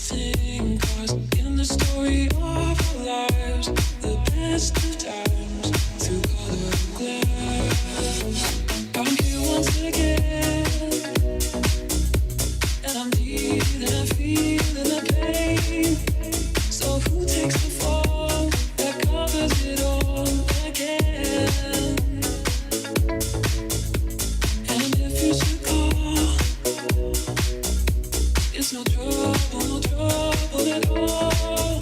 sing cause in the story of our lives, the best of times through colored glass. I'm here once again, and I'm deep and I'm feeling the pain. So who takes the fall that covers it all again? And if you should call, it's no trouble at all.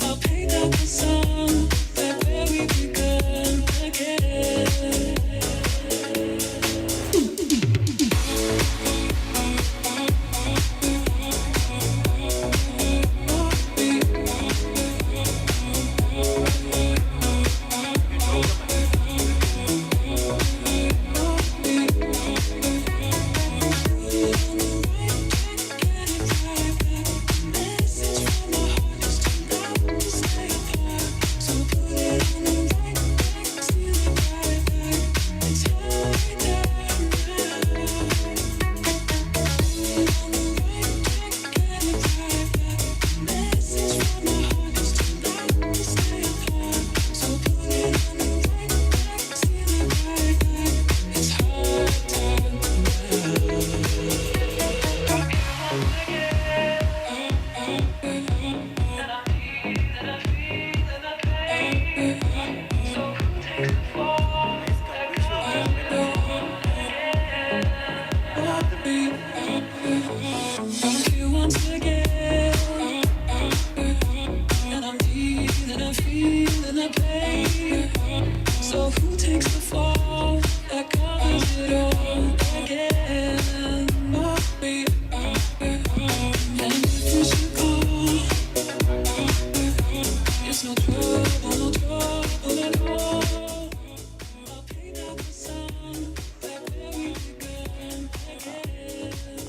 I'll paint out the sun back where we begun again.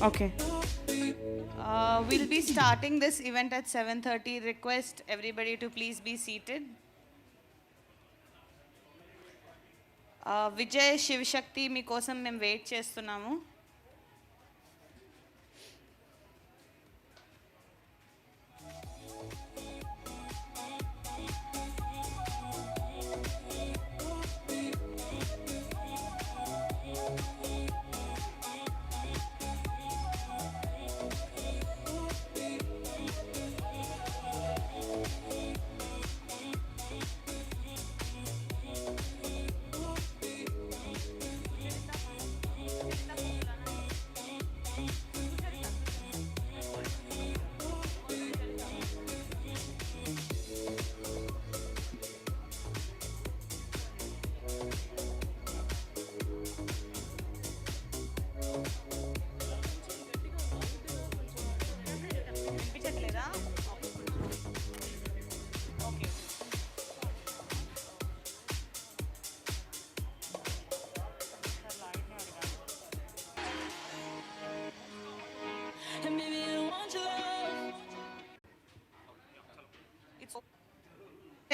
Okay. We'll be starting this event at 7:30. Request everybody to please be seated. Vijay Shivashakti మీకోసం మేము wait చేస్తున్నాము.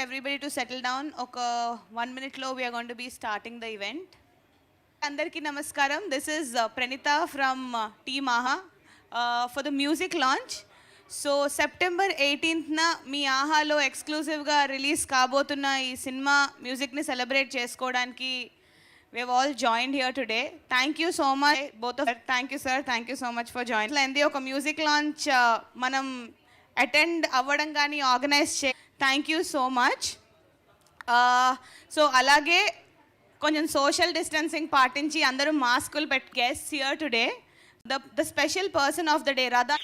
Everybody to settle down. Okay, 1 minute low, we are going to be starting the event. Andarki namaskaram. This is Pranita from Team AHA for the music launch. So September 18th na మీ ఆహాలో ఎక్స్క్లూజివ్గా release కాబోతున్న ఈ cinema మ్యూజిక్ని celebrate చేసుకోవడానికి we have all joined here today. Thank you so much both of you. Thank you sir, thank you so much for joining. And ఒక music launch మనం attend అవ్వడం కానీ organise చే thank you so much. So అలాగే కొంచెం social distancing పాటించి అందరూ మాస్కులు guests here today. The special person of the day Radha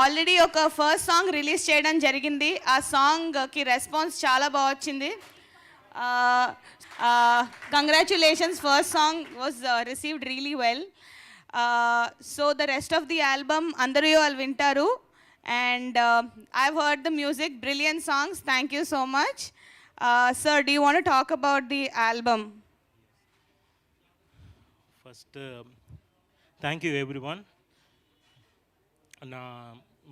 already ఒక ఫస్ట్ సాంగ్ రిలీజ్ చేయడం జరిగింది. ఆ సాంగ్కి రెస్పాన్స్ చాలా బాగా వచ్చింది. Congratulations, first song was received really well. So the rest of the album అందరూ వాళ్ళు వింటారు. And I've heard the music, brilliant songs. Thank you so much. Sir, do you want to talk about the album? First, thank you everyone. Na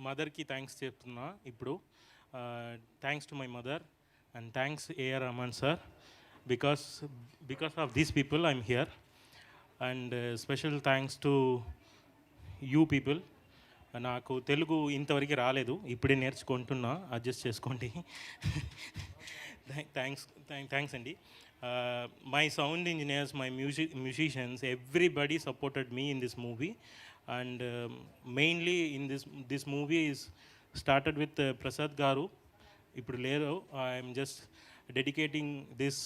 mother ki thanks cheptunna ippudu. Thanks to my mother and thanks A.R. Rahman sir, because of these people I'm here. And special thanks to you people నాకు తెలుగు ఇంతవరకు రాలేదు, ఇప్పుడే నేర్చుకుంటున్నా, adjust చేసుకోండి. Thanks అండి. My sound engineers, my musicians, everybody supported me in this movie. And mainly in this movie is started with Prasad Garu. ఇప్పుడు లేరు. I'm just dedicating this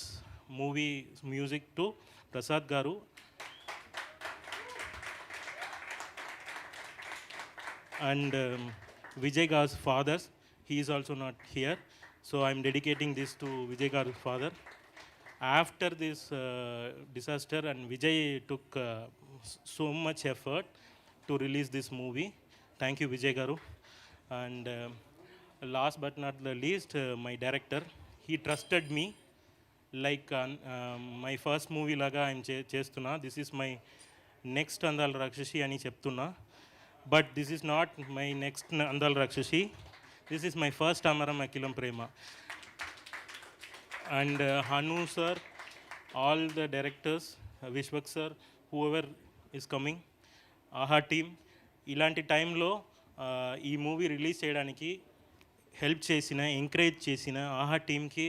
movie music to Prasad గారు. And Vijay Garu's father, he is also not here. So I'm dedicating this to Vijay Garu's father. After this disaster, and Vijay took so much effort to release this movie. Thank you, Vijay Garu. And last but not the least, my director, he trusted me like my first movie laga I'm chestuna. This is my next Andal Rakshashi ani cheptuna. But this is not my next Andal Rakshashi. This is my first Amaram Akilam Prema. And Hanu sir, all the directors, Vishwak sir, whoever is coming, Aha team, ఇలాంటి టైంలో ఈ movie release చేయడానికి help చేసిన, encourage చేసిన ఆహా టీమ్కి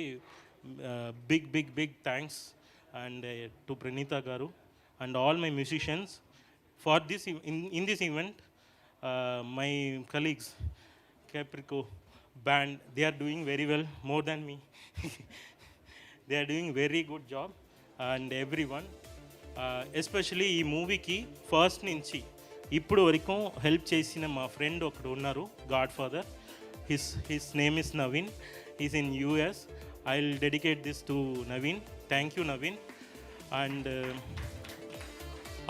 big big big thanks. And to Praneetha garu and all my musicians for this in this event. My colleagues, Caprico band, they are doing very well, more than me. They are doing very good job. And everyone, especially ఈ మూవీకి first నుంచి ఇప్పుడు వరకు help చేసిన మా friend ఒకడు ఉన్నారు, godfather. His name is Naveen. Is in US. I will dedicate this to Naveen. Thank you Naveen. And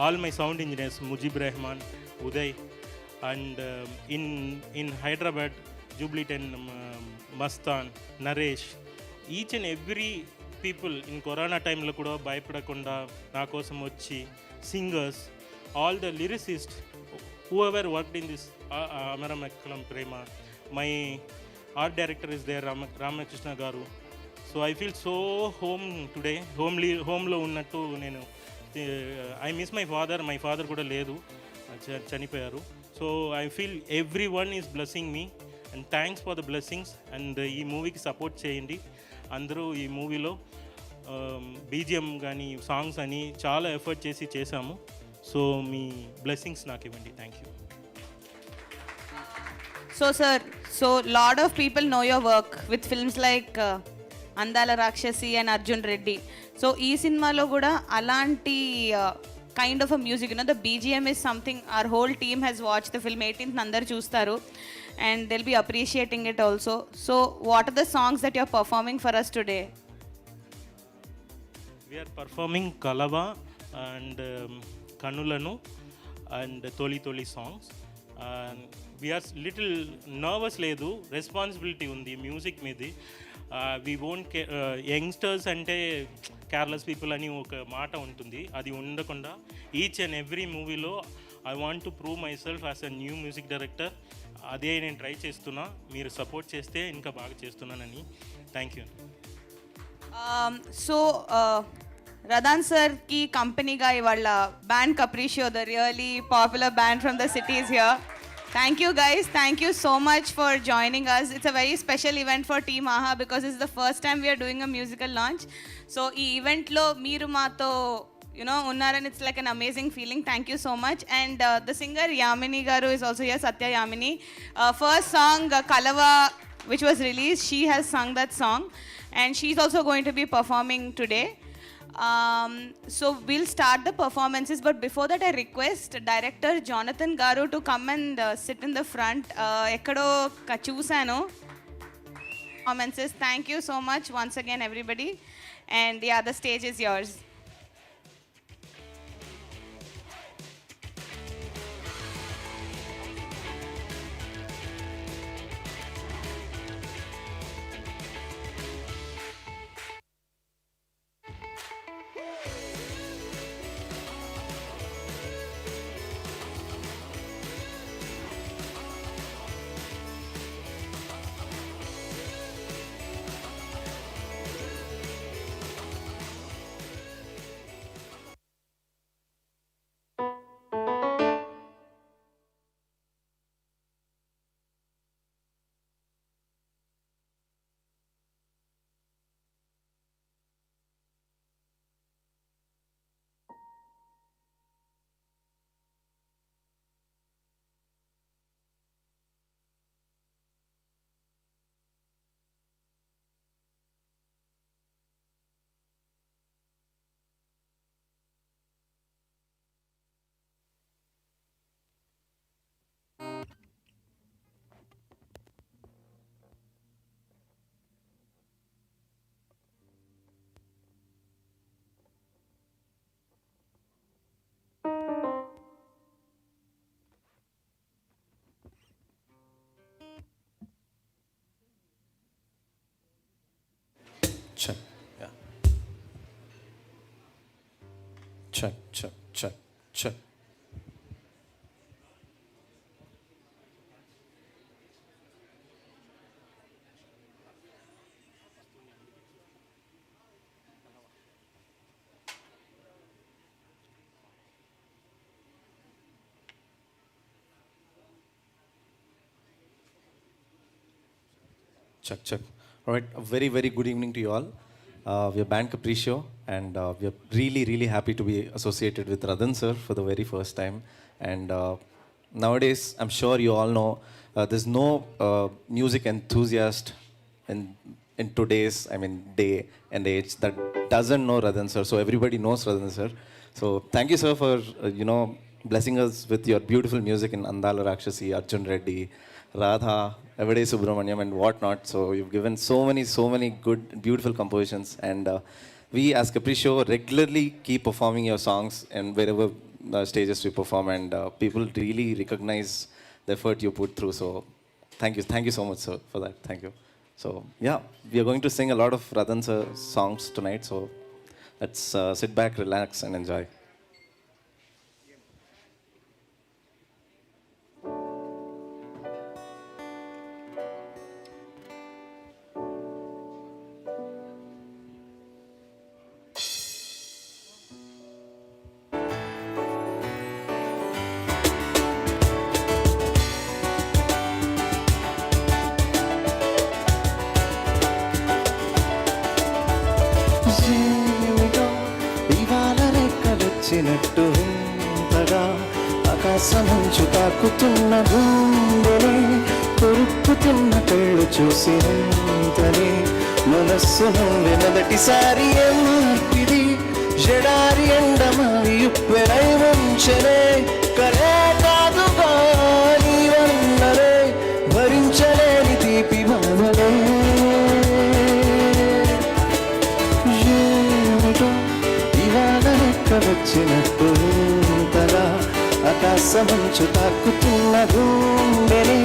all my sound engineers, Mujeeb Rahman, Uday. And in Hyderabad, Jubilee 10, Mastan, Naresh, each and every people in Corona time lo kuda bhayapadakunda na kosam vachi, singers, all the lyricists, whoever worked in this Amaram Akkalam Prema. My art director is there, Ramakrishna Garu. So I feel so home today, home lo unnattu nenu. I miss my father kuda ledu, chanipoyaru. So I feel everyone is blessing me, and thanks for the blessings. And ఈ మూవీకి support చేయండి అందరూ. ఈ మూవీలో BGM కానీ songs అని చాలా effort చేసి చేశాము. సో మీ బ్లెస్సింగ్స్ నాకు ఇవ్వండి. Thank you. So sir, so lot of people know your work with films like Andala Rakshasi and Arjun Reddy. So ఈ సినిమాలో కూడా అలాంటి kind of a music, you know, the BGM is something our whole team has watched the film 18th andaru chustaru and they'll be appreciating it also. So what are the songs that you're performing for us today? We are performing Kalava and Kanulanu and Toli Toli songs. We are little nervous ledu, responsibility undi music meedi. We won't youngsters అంటే careless people అని ఒక మాట ఉంటుంది, అది ఉండకుండా each and every మూవీలో I want to prove my self as a new music director. అదే నేను ట్రై చేస్తున్నా. మీరు సపోర్ట్ చేస్తే ఇంకా బాగా చేస్తున్నానని. Thank you. సో రదాన్ సార్కి కంపెనీగా ఇవాళ band Capricio, the really popular band from the cities here. Thank you guys. Thank you so much for joining us. It's a very special event for Team AHA because it's the first time we are doing a musical launch. So ee event lo meeru maato unnaran, it's like an amazing feeling. Thank you so much. And the singer Yamini garu is also here, Satya Yamini. First song Kalava, which was released, she has sung that song and she's also going to be performing today. So we'll start the performances, but before that I request director Jonathan Garu to come and sit in the front. Ekkado chusano performances. Thank you so much once again everybody, and yeah, the stage is yours. Check. Yeah. Check, check, check, check. Check, check. All right. A very, very good evening to you all. We are Band Capriccio, and we are really, really happy to be associated with Radhan sir for the very first time. And nowadays, I'm sure you all know there's no music enthusiast in today's, day and age that doesn't know Radhan sir. So everybody knows Radhan sir. So thank you, sir, for blessing us with your beautiful music in Andala Rakshasi, Arjun Reddy, Radha, Everyday Subramanyam, and whatnot. So you've given so many good, beautiful compositions, and we as Capriccio regularly keep performing your songs and wherever stages we perform, and people really recognize the effort you put through. So thank you so much, sir, for that. Thank you. So yeah, we are going to sing a lot of Radhan sir songs tonight. So let's sit back, relax, and enjoy. ఏమిటో ఇవాళ రెక్కలొచ్చినట్టు వింతగా ఆకాశమంచు తాకుతున్న గుండెని కొరుక్కుతున్న కళ్ళు చూసినంతనే మనస్సును మొదటిసారి ఎంపిది జడారి ఎండమావి ఉప్పెనై ముంచెనే కరే కాదుగా నీవన్నరే భరించలేని తీపి బాధలే వచ్చినట్టు తలా ఆకాశమంచు తాకుతున్న గుండెని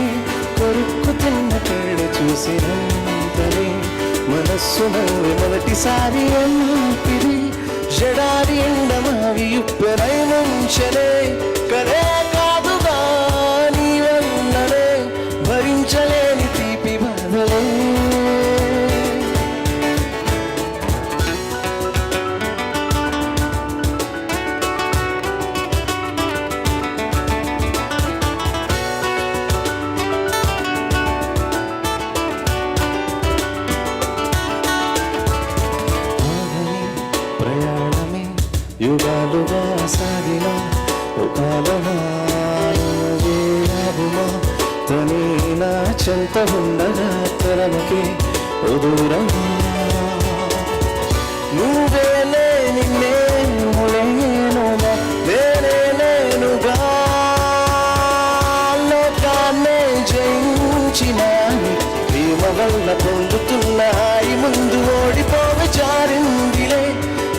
కొరుక్కుతున్న కళ్ళు చూసినంతనే మనస్సును మొదటిసారి ఎంపిది జడారి ఎండమావి ఉప్పెనై ముంచెనే కరే కాదుగా నీవన్ననే భరించలేని తీపి బాధలే ప్రయాణమే యుగాలుగా సాగిన ఒకాలమా తనే నా చెంత ఉండగా తరమకి దూరమా నువ్వేలే నిన్నేములేనుగా నేనే నేనుగా లోకాన్నే జయించిన ప్రేమ వల్ల పొందుతున్న ఈ ముందు ఓడిపోవ జారిందిలే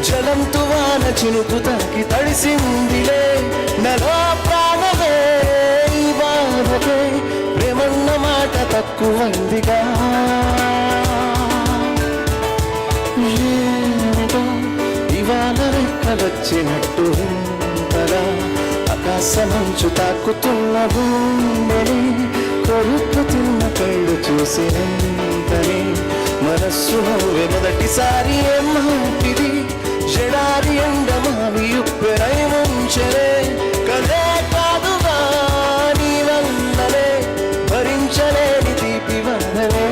జలం తువాన చినుకు తాకి తడిసిందిలే నలో ప్రాణమే ఈ బాధకే ప్రేమన్న మాట తక్కువందిగా ఏమిటో ఇవాళ రెక్కలొచ్చినట్టు ఇంతగా ఆకాశమంచు తాకుతున్న గుండెని కొరుక్కుతున్న కళ్ళు చూసినంతనే మనస్సును మొదటిసారి ఏమాటిది జడారి ఎండమావి ఉప్పెనై ముంచెనే కదే కాదుగా నీవన్ననే భరించలేని తీపి బాధలే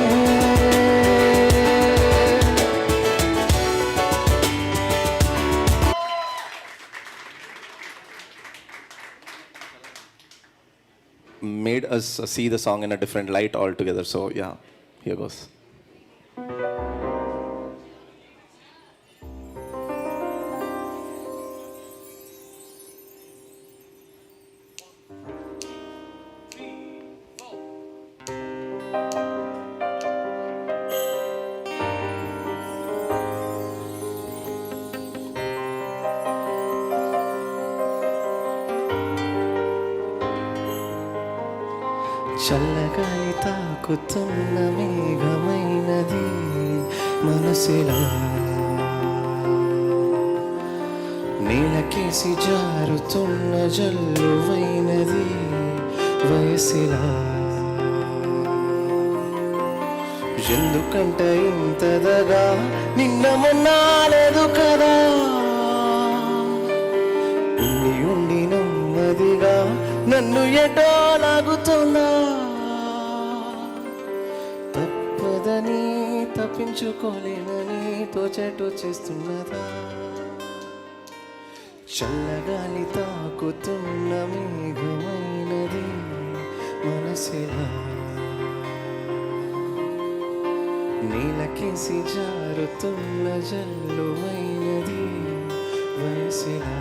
made us see the song in a different light altogether. So yeah, here goes. చల్లగాలి తాకుతున్న మేఘమైనది మనసిలా, నేలకేసి జారుతున్న జల్లువైనది వయసిలా. ఎందుకంట ఇంతదగా నిన్న మొన్నాలేదు కదా, ఉండి ఉండి నెమ్మదిగా నన్ను ఎటో లాగుతున్నా. తప్పదని తప్పించుకోలేనని తోచెటో చేస్తున్నదా, చల్లగాలి తాకుతున్న మేఘమైనది మనసిలా, నీలకేసి జారుతున్న జల్లువైనది వయసిలా.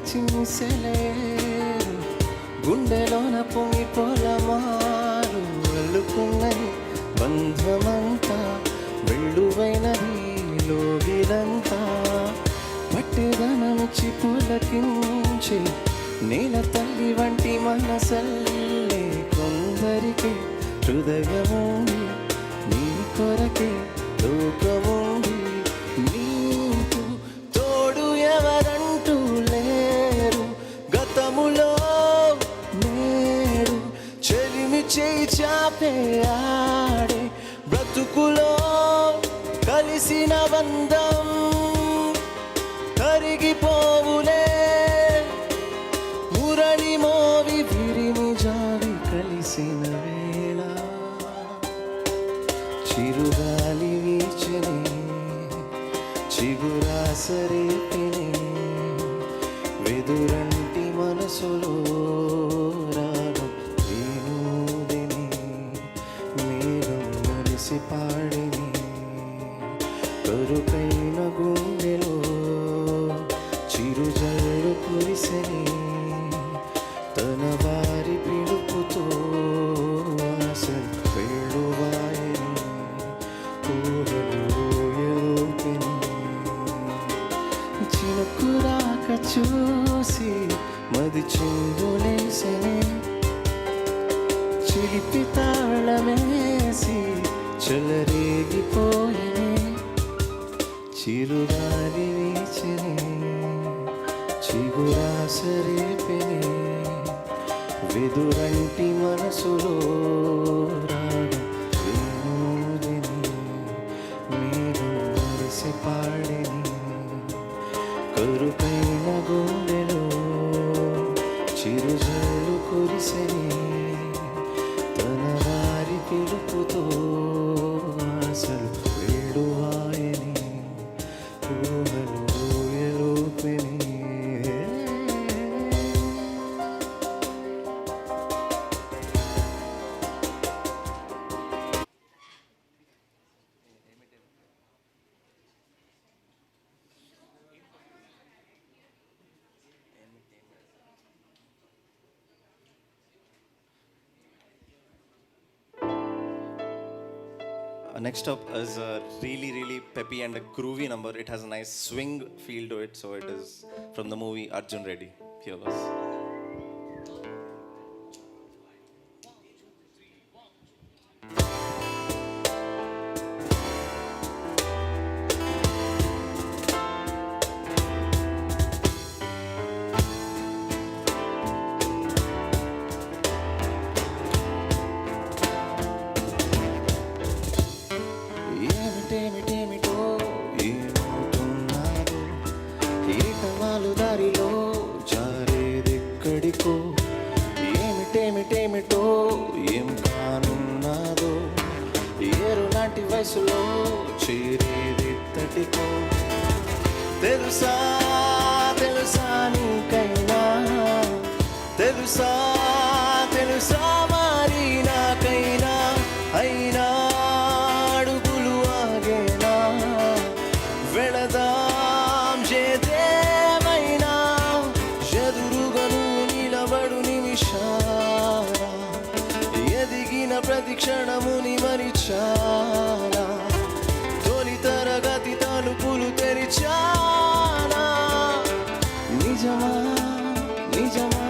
చిన్నిసెలేరు గుండెలోన పొంగి పొలమారు, అల్లుకున్నది బంధమంతా వెళ్ళువైనది లోగిలంతా. పట్టెదనమిచ్చి పులకించి నేల తల్లి వంటి మనసల్లే, కొందరికి హృదయముంది నీ కొరకే లోకముంది, నీకు తోడు ఎవరంటూ లేరు. గతములో నేడు చెలిమి చేయి చాపే ఆడే, బ్రతుకులో కలిసిన బంధం కరిగిపోవులే. మురళి మోవి విరిమి జావి కలిసిన వేళ, చిరుగాలి వీచనే చిగురాసరేపినే, వెదురంటి మనసులో రాగం వేణుదిని, మేఘం మనిసి పాడిని, కరుకైన గుండెలో చిరుజల్లు కురిసెని, తన వారి పిలుపుతో ఆశలు వెళ్ళువాయని, ఊహలూయరూపిని. చినుకురాక చూసి మది చిందులేసెనే, చిలిపి తాళమేసి చెలరేగిపోయినే, చిరుగాలి వీచెనే చిగురాసరేపెనే, వెదురంటి మనసులో రాగం వేణుదిని, మీరు మరిసి పాడిని, కరుకైన గుండెలో చిరుజల్లు కురిసెని, తన వారి పిలుపుతో ఆశలు వేడువాయని, ఊహలు ఊయలూపెని. Next up is a really peppy and a groovy number. It has a nice swing feel to it, so it is from the movie Arjun Reddy. Here goes. ఏమిటేమిటేమిటో ఏమవుతున్నాదో, ఏటవాలు దారిలో జారేదెక్కడికో, ఏమిటేమిటేమిటో ఏం కానున్నాదో, ఏరు నాటి వయసులో చేరేదెత్తటికో. తెలుసా తెలుసా నీకైనా, తెలుసా తెలుసా ప్రతి క్షణముని మరిచానా తొలి తరగతి తలుపులు తెరిచానా నిజమా నిజమా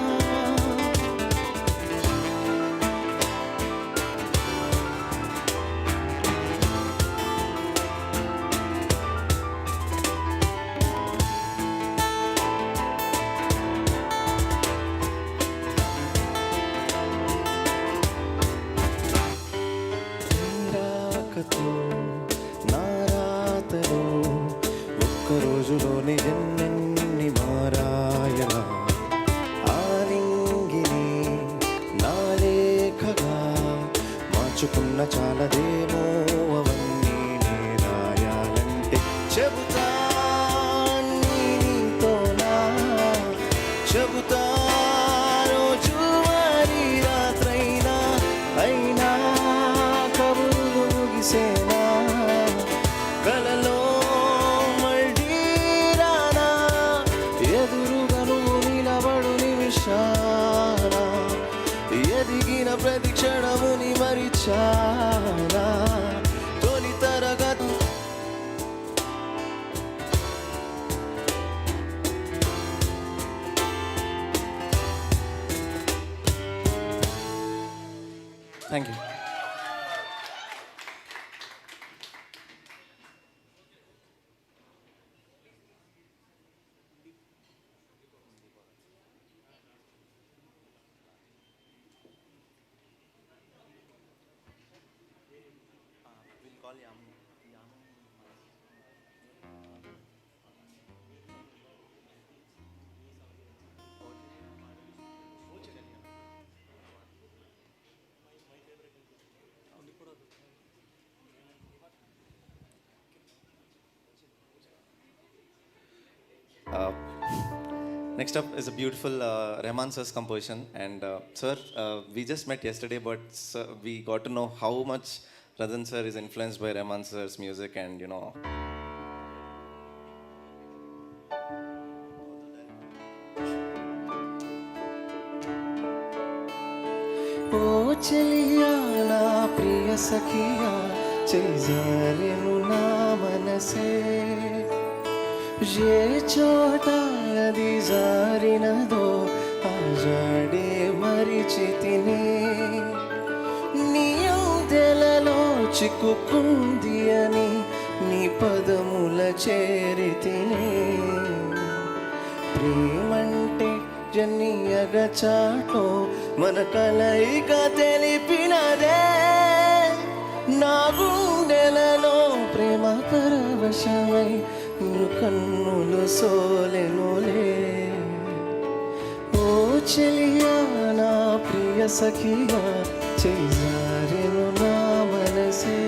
నారాతలో ఒక్క రోజులోనే ఎన్నెన్ని మారాయలా ఆలింగిని నాలేఖగా మార్చుకున్న చాలదేమో అవన్నీ నే రాయాలంటే చెబుతా నీతోనా చెబుతా రోజు వారి రాత్రైనా అయినా కబుర్లు ముగిసేనా కలలో మళ్ళీ రానా ఎదురుగా నువ్వు నిలబడు నిమిషాన ఎదిగిన ప్రతి క్షణముని మరిచానా తొలి తరగతి thank you Next up is a beautiful Rahman sir's composition, and sir, we just met yesterday, but sir, we got to know how much Radhan sir is influenced by Rahman sir's music, and you know. Oh chaliya na priya sakhiya chezarenu na manase ये चोटा नदी जारिनదో ఆ జాడే మరిచితిని నీ ఔదెలలో చిక్కుకుంది అని నీ పదముల చేరితిని ప్రేమంటే జన్నియగ చాటో మన కలయిక తెలిపినదే నా గుండెలలో ప్రేమ పరవశమై కన్నులు సోలెనులే ఓ చెలియా నా ప్రియ సఖియా చేజారెను నా మనసే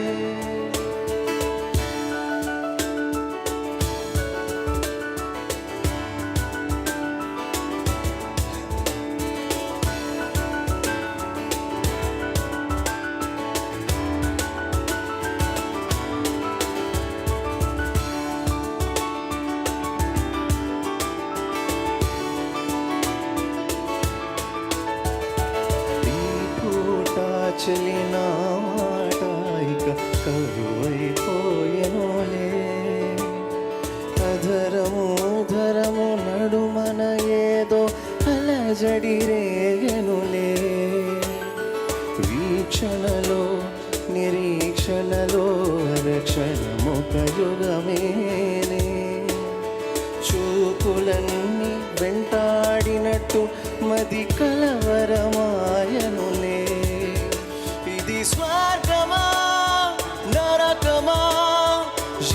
చెలినా మాట ఇక కరువైపోయెనులే అధరము ధరము నడుమన ఏదో అలజడి రేగెనులే వీక్షణలో నిరీక్షణలో రక్షణమొక యుగమేనే చూపులన్నీ వెంటాడినట్టు మది కలవరమాయనులే ఇది స్వర్గమా నరకమా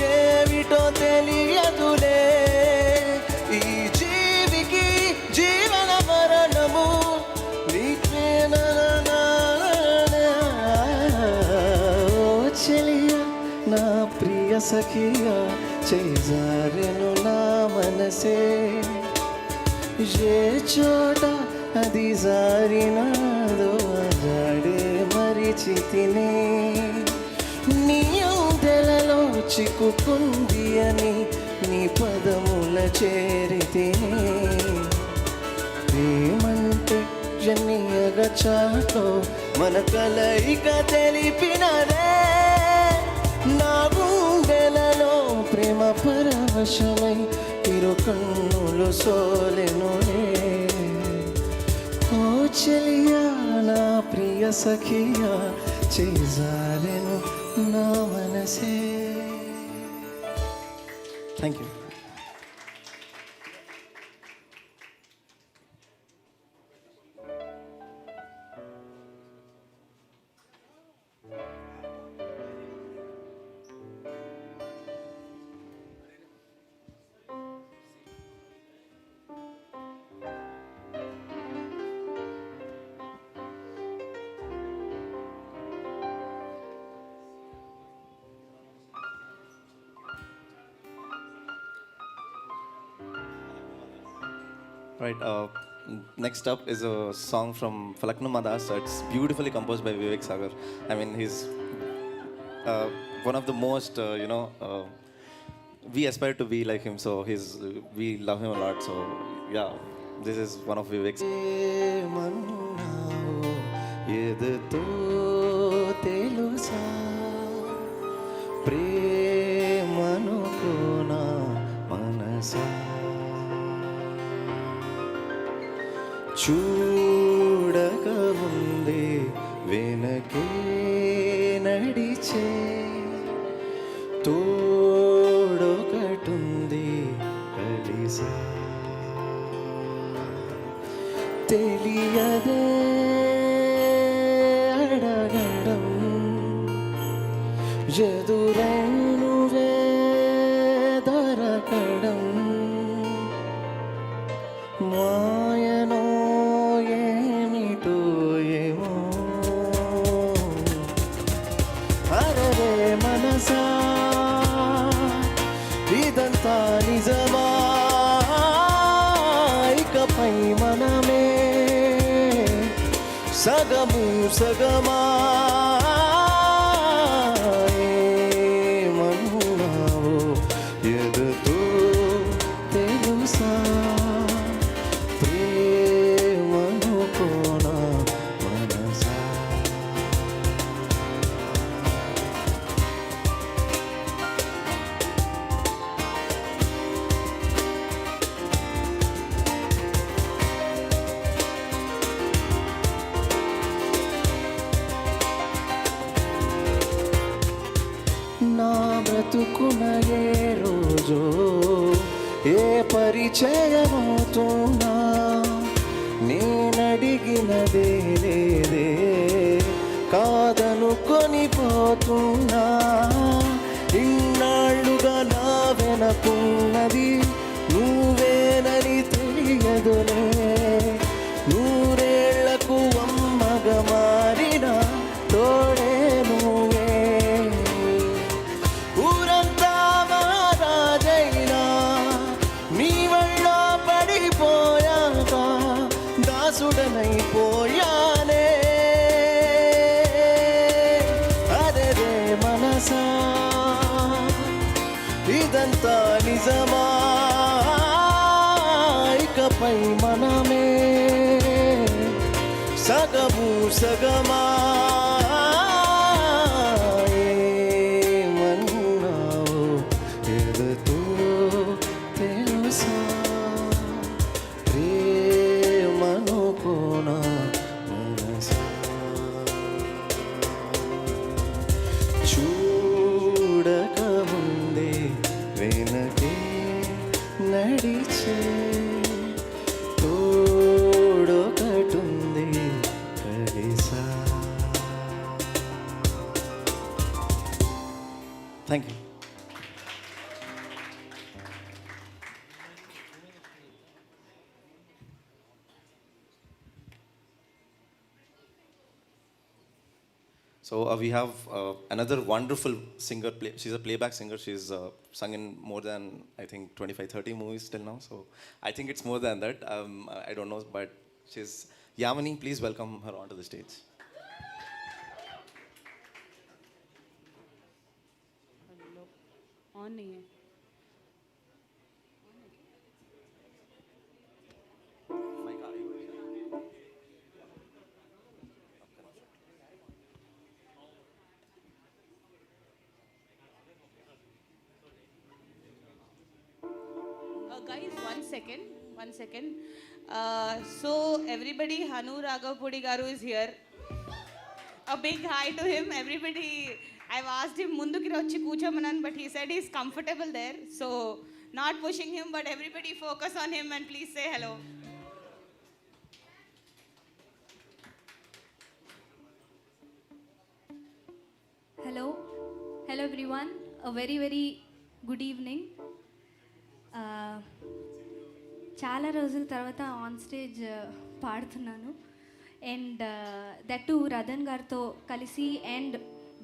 ఏమిటో తెలియదులే ఈ జీవికి జీవన మరణము చెలియా నా ప్రియ సఖియా చేజారెను నా మనసే ఏ చోట అది జారినాదో జాడే మరిచితిని నీ ఔదెలలో చిక్కుకుంది అని నీ పదముల చేరితిని ప్రేమంటే జన్నియగ చాటో మన కలయిక తెలిపినదే నా గుండెలలో ప్రేమ పరవశమై ఇరు కన్నులు సోలెనులే ఓ చెలియా నా ప్రియ సఖియా చేజాలెను నా మనసే thank you Right. Next up is a song from Falaknu Madas. It's beautifully composed by Vivek Sagar. I mean, he's one of the most, we aspire to be like him. So we love him a lot. So yeah, this is one of Vivek's. చూడక ముందే వెనకే నడిచే తోడొకటుంది కలిసా తెలియదే అడగడం ఎదురైనువే దొరకడం మాయనో ఏమిటో ఏమో అరే మనసా ఇదంతా నిజమా ఇకపై మనమే సగము సగమా ఏమన్నావో ఎదుతో తెలుసా నా బ్రతుకున ఏ రోజు ఏ పరిచయమవుతున్నా నేనడిగినదే లేదే కాదనుకొని పోతున్నా ఇన్నాళ్ళుగా నా వెనకున్నది నువ్వేనని తెలియదులే నూరేళ్లకు అమ్మగా మారిన తోడే నువ్వే ఊరంతా మహారాజైనా నీ వల్ల పడిపోయాక దాసుడనైపోయానే అరే మనసా ఇదంతా నిజమా ఇకపై మనమే సగము సగమా ఏమన్నావో ఎదుతో తెలుసా ప్రేమనుకోనా మనసా చూడక ముందే వెనకే నడిచే తోడొకటుంది కలిసా thank you So we have another wonderful singer. She's a playback singer. She's sung in more than, I think, 25, 30 movies till now. So I think it's more than that. I don't know, but she's Yamini. Please welcome her onto the stage. On नहीं है second, one second. So everybody, Hanu Raghavpudi Garu is here. A big hi to him. Everybody, I've asked him munduki rachi kuchamanan, but he said he's comfortable there. So not pushing him, but everybody focus on him and please say hello. Hello, hello everyone. A very very good evening. చాలా రోజుల తర్వాత on stage పాడుతున్నాను and that to Radhan గారితో కలిసి and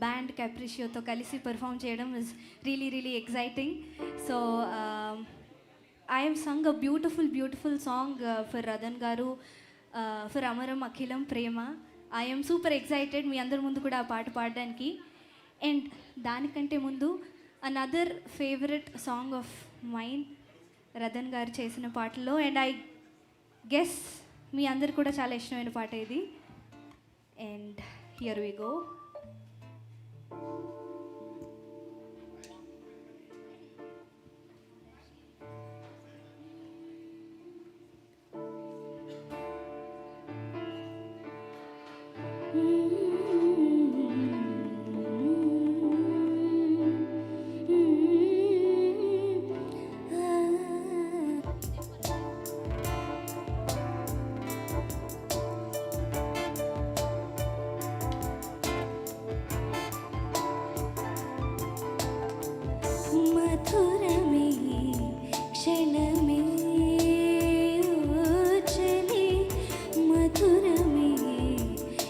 band క్యాప్రిషియోతో కలిసి perform చేయడం is really really exciting so I have sung a beautiful song for Radhan garu for Amaram Akhilam Prema I'm super excited మీ అందరి ముందు కూడా ఆ పాట పాడడానికి అండ్ దానికంటే ముందు another favourite song of mind Radhan garu చేసిన పాటల్లో అండ్ ఐ గెస్ మీ అందరు కూడా చాలా ఇష్టమైన పాట ఇది అండ్ హియర్ వి గో మధురమే క్షణమే ఓచలి మధురమే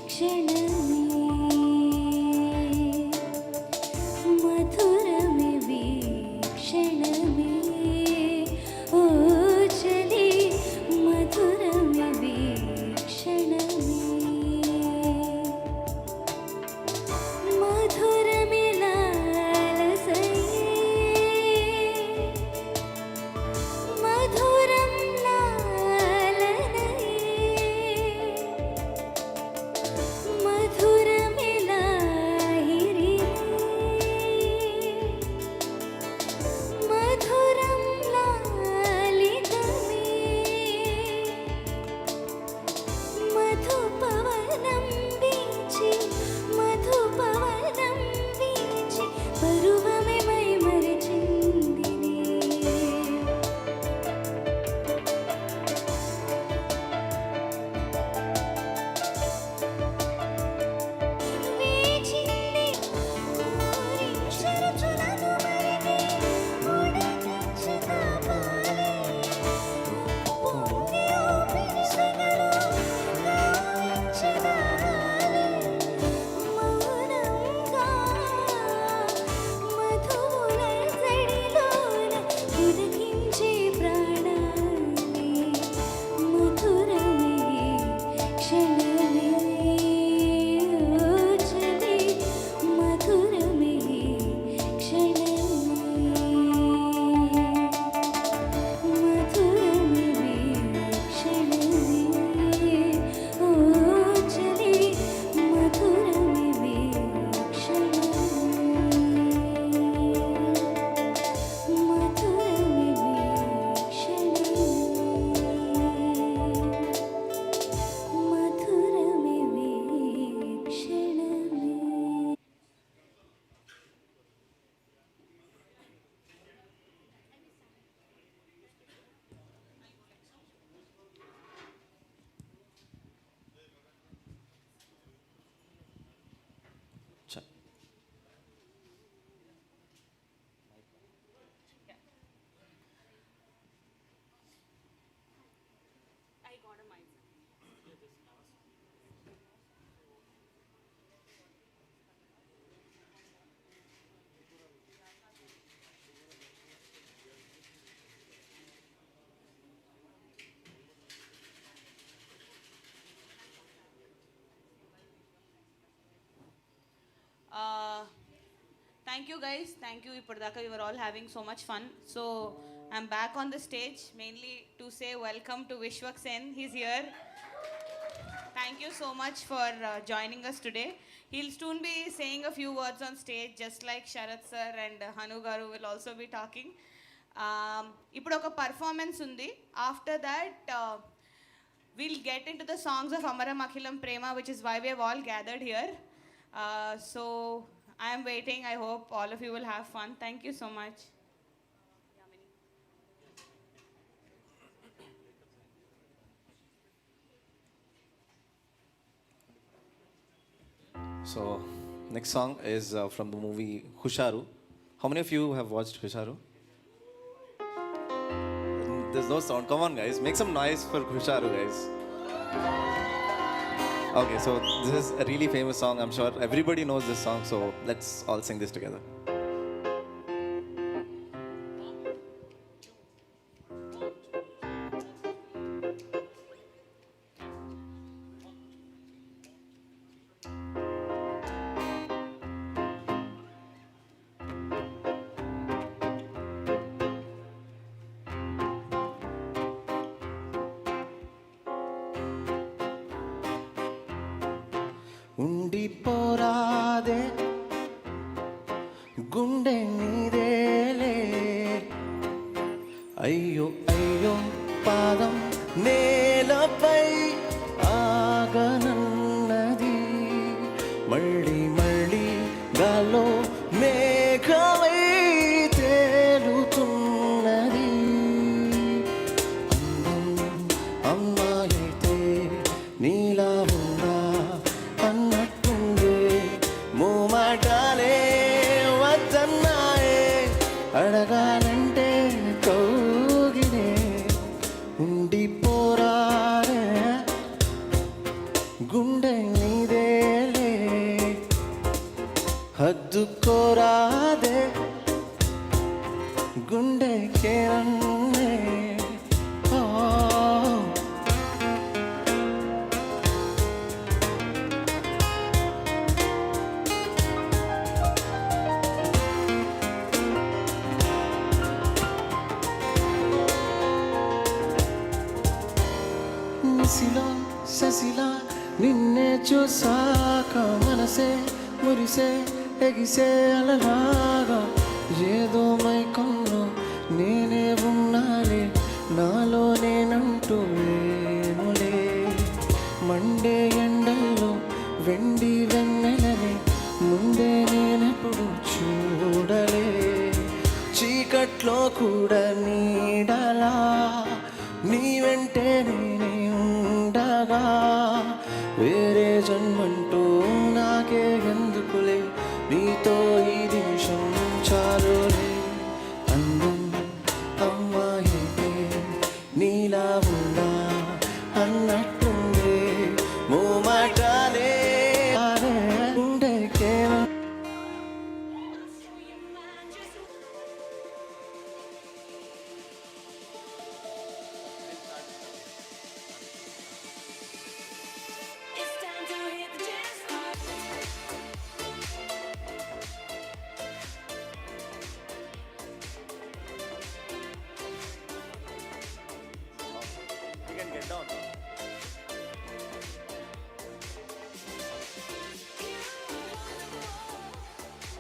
క్షణమే మధురమే వీక్షణమే ఓచలి మధురమే వీక్షణమే Thank you guys. Thank you. Ippurdaka we were all having so much fun. So I'm back on the stage mainly to say welcome to Vishwak Sen. He's here. Thank you so much for joining us today. He'll soon be saying a few words on stage just like Sharath sir and Hanu Garu will also be talking. ఇప్పుడు ఒక performance ఉంది. After that we'll get into the songs of Amaram Akhilam Prema, which is why we have all gathered here. So I am waiting. I hope all of you will have fun. Thank you so much. So, next song is from the movie Husharu. How many of you have watched Husharu? There's no sound. Come on, guys. Make some noise for Husharu, guys. Okay, so this is a really famous song. I'm sure everybody knows this song. So, let's all sing this together. ఉండిపోరాదే గుండె నీదేలే అయ్యో అయ్యో పాదం నేలపై ఆగనన్నది మళ్ళీ మళ్ళీ గాల్లో మేఘమై తేలుతున్నది అందం అమ్మాయితే నీలా ఉందా అన్నట్టుందే మూమాటాలే వద్దన్నాయే అడగాలంటే కౌగిలే ఉండిపోరారే గుండె నీదేలే హద్దుకోరాదే గుండెకే నన్నే ఓ నిసిలా ససిలా నిన్నే చూసాక మనసే మురిసే ఎగిసే అలలాగా ఏదో మైకంలో నేనే ఉన్నాలే నాలో నేనంటూ ఏములే మండే ఎండల్లో వెండి వెన్నెలనే ముందే నేనెప్పుడు చూడలే చీకట్లో కూడా నీడలా నీ వెంటే నేనే ఉండగా వేరే జన్మంటూ నాకే ఎందుకులే నీతో ఈ నిమిషం చాలులే అందం అమ్మాయితే నీలా ఉందా అన్నట్టుందే మూమాటాలే ఉండేకే It's time to hit the dance floor. You can get down.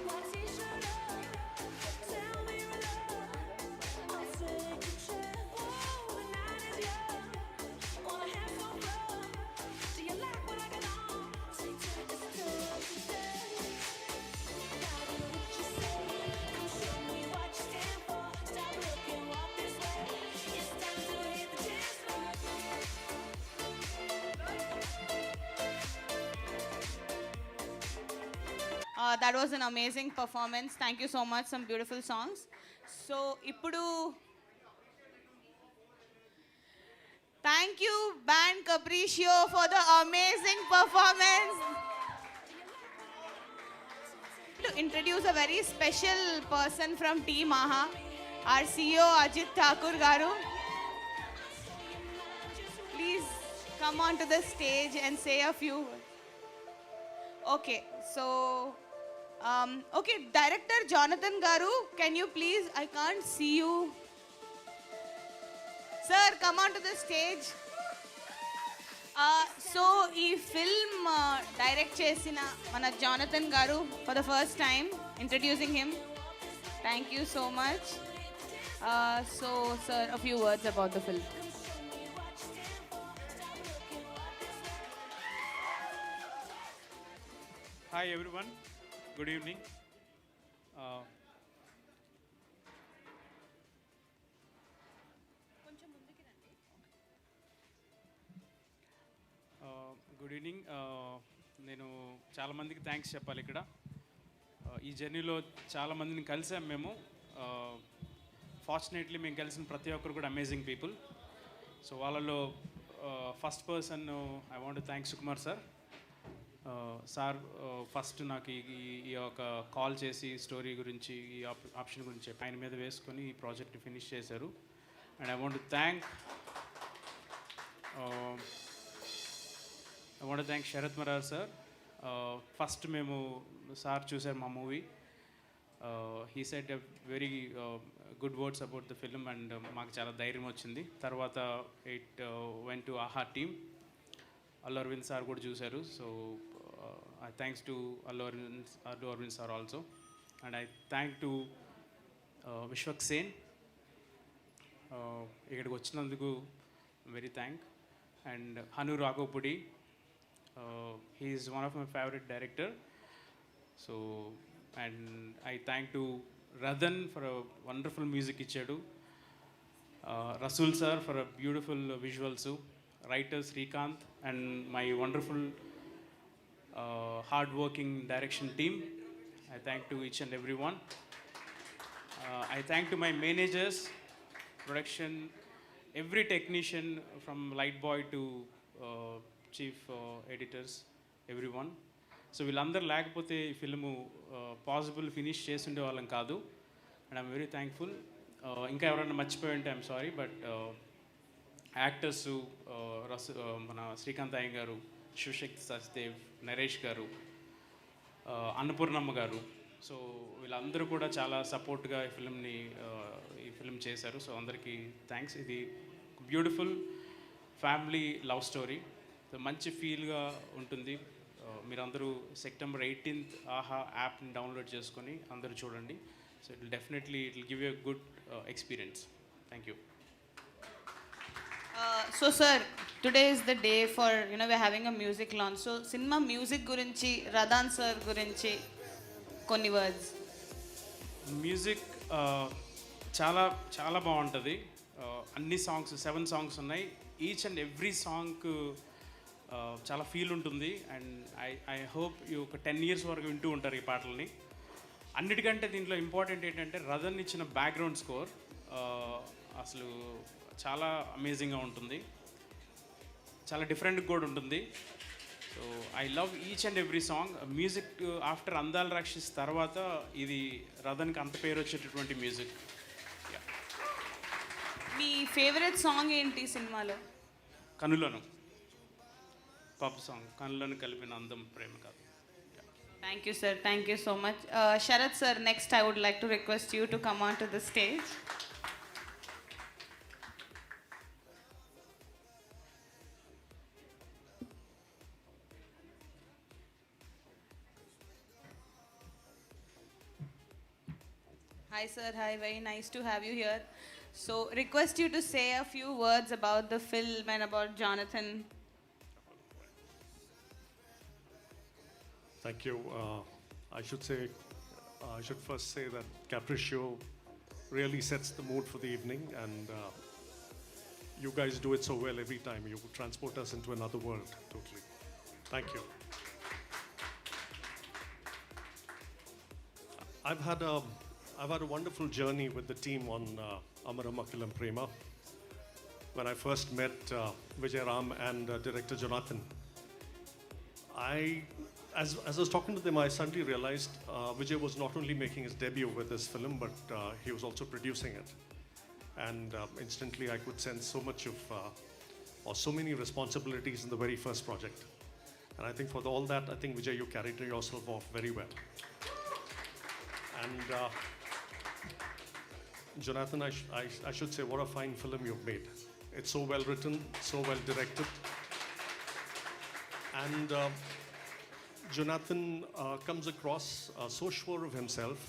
What's he shut up? Tell me your love. I'll take a chance. Oh, the night is young. Wanna have some fun? Do you like what I got on? It's time to dance. Gotta do what you say. Come show me what you stand for. Stop looking, walk this way. It's time to hit the dance floor. That was an amazing performance. Thank you so much. Some beautiful songs. So, ఇప్పుడు thank you Band Capriccio for the amazing performance. To introduce a very special person from Team Maha, our CEO Ajit Thakur garu. Please come on to the stage and say a few words. Okay, so okay, director Jonathan garu, can you please, I can't see you. Sir, come on to the stage. So ఈ film direct చేసిన మన Jonathan గారు for the first time introducing him. Thank you so much. So, sir, a few words about the film. Hi everyone, good evening. Uh, good evening. నేను చాలామందికి thanks చెప్పాలి ఇక్కడ. ఈ జర్నీలో చాలామందిని కలిసాం మేము. ఫార్చునేట్లీ మేము కలిసిన ప్రతి ఒక్కరు కూడా అమేజింగ్ పీపుల్. సో వాళ్ళలో first person I want thanks Sukumar sir. Sir first నాకు ఈ యొక్క కాల్ చేసి స్టోరీ గురించి ఈ ఆప్షన్ గురించి ఆయన మీద వేసుకొని ఈ ప్రాజెక్ట్ని ఫినిష్ చేశారు. And I want thank Sharath Marar sir. First మేము సార్ చూసారు మా movie. He said very good words about the film and మాకు చాలా ధైర్యం వచ్చింది. తర్వాత it went to Aha team. Allu Aravind sir కూడా చూశారు. So I thanks to Allu Aravind sir also. And I thank to Vishwak Sen. ఇక్కడికి వచ్చినందుకు very thank. And Hanu Raghavapudi, he is one of my favorite director. So and I thank to Radhan for a wonderful music ichadu. Rasul sir for a beautiful visuals. Writer Srikanth and my wonderful hard working direction team. I thank to each and everyone. I thank to my managers, production, every technician from light boy to chief editors, every one. So వీళ్ళందరూ లేకపోతే ఈ film possible finish చేస్తుండే వాళ్ళం కాదు. And I'm very thankful. ఇంకా ఎవరైనా మర్చిపోయి ఉంటే ఐఎమ్ సారీ. బట్ యాక్టర్స్ మన శ్రీకాంత్ అయ్య గారు, శివశక్తి సచ్దేవ్, నరేష్ గారు, అన్నపూర్ణమ్మ గారు. సో వీళ్ళందరూ కూడా చాలా సపోర్ట్గా ఈ ఫిల్మ్ చేశారు. సో అందరికీ థ్యాంక్స్. ఇది బ్యూటిఫుల్ ఫ్యామిలీ లవ్ స్టోరీ. మంచి ఫీల్గా ఉంటుంది. మీరందరూ సెప్టెంబర్ 18th ఆహా యాప్ని డౌన్లోడ్ చేసుకొని అందరూ చూడండి. So it definitely it will give you good experience. Thank you. So, sir, today is the day for, we're having a music launch. So, cinema music gurinchi, Radhan sir gurinchi, కొన్ని words. Music చాలా చాలా బాగుంటుంది. అన్ని songs 7 songs ఉన్నాయి. Each and every సాంగ్కు చాలా feel ఉంటుంది. And I hope ఈ ఒక 10 years వరకు వింటూ ఉంటారు ఈ పాటల్ని. అన్నిటికంటే దీంట్లో ఇంపార్టెంట్ ఏంటంటే రథన్ ఇచ్చిన బ్యాక్గ్రౌండ్ స్కోర్ అసలు చాలా అమేజింగ్గా ఉంటుంది. చాలా డిఫరెంట్గా కూడా ఉంటుంది. So I love each and every song. Music after అందాల రాక్షస్ తర్వాత ఇది రథన్కి అంత పేరు వచ్చేటటువంటి మ్యూజిక్. మీ ఫేవరెట్ సాంగ్ ఏంటి సినిమాలో? కనులను పాప్ సాంగ్, కనులను కలిపిన అందం ప్రేమ కాదు. Thank you, sir. Thank you so much. Sharath sir, next I would like to request you to come on to the stage. Hi sir, hi, very nice to have you here. So request you to say a few words about the film and about Jonathan. Thank you. I should first say that Capriccio really sets the mood for the evening, and you guys do it so well every time. You transport us into another world, totally. Thank you. I've had a wonderful journey with the team on Amaram Akilam Prema. When I first met Vijay Ram and director Jonathan, as I was talking to them, I suddenly realized Vijay was not only making his debut with this film, but he was also producing it. And instantly I could sense so much of, or so many responsibilities in the very first project. And I think for all that, I think Vijay, you carried yourself off very well. And Jonathan, I should say, what a fine film you've made. It's so well written, so well directed. And Jonathan comes across so sure of himself.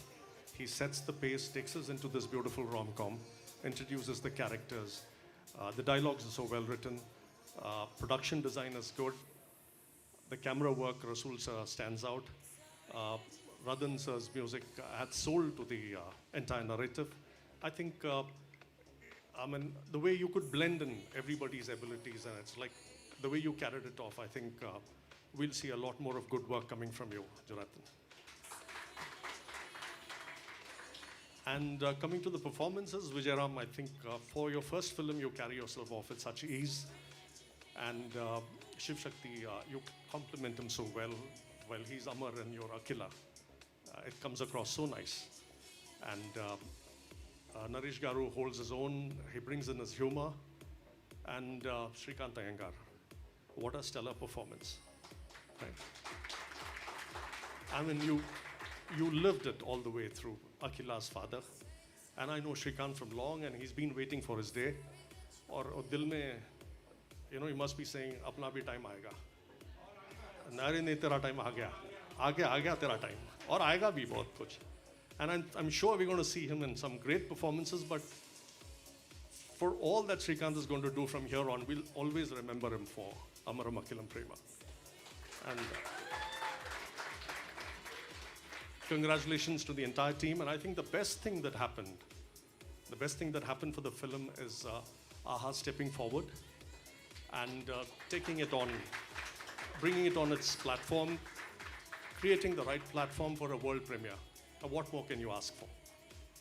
He sets the pace, takes us into this beautiful rom-com. introduces the characters. The dialogues are so well written. Production design is good. The camera work, Rasool sir stands out. Radhan sir's music adds soul to the entire narrative. I think, the way you could blend in everybody's abilities, and it's like the way you carried it off, I think we'll see a lot more of good work coming from you, Jonathan. And coming to the performances, Vijayram, I think for your first film, you carry yourself off with such ease. And Shiv Shakti, you compliment him so well. While he's Amar and you're Akila, it comes across so nice. And Naresh Garu holds his own. He brings in his humor. And Shrikant Iyengar, what a stellar performance. Right. I mean, you lived it all the way through, Akila's father. And I know Shrikant from long, and he's been waiting for his day. Or dil mein, you know, he must be saying, apna bhi time aayega. Nare ne tera time aa gaya tera time. Aur aayega bhi bahut kuch. And I'm sure we're going to see him in some great performances, but for all that Shrikant is going to do from here on, we'll always remember him for Amaram Akilam Prema. And congratulations to the entire team. And I think the best thing that happened for the film is AHA stepping forward and taking it on, bringing it on its platform, creating the right platform for a world premiere. What more can you ask for?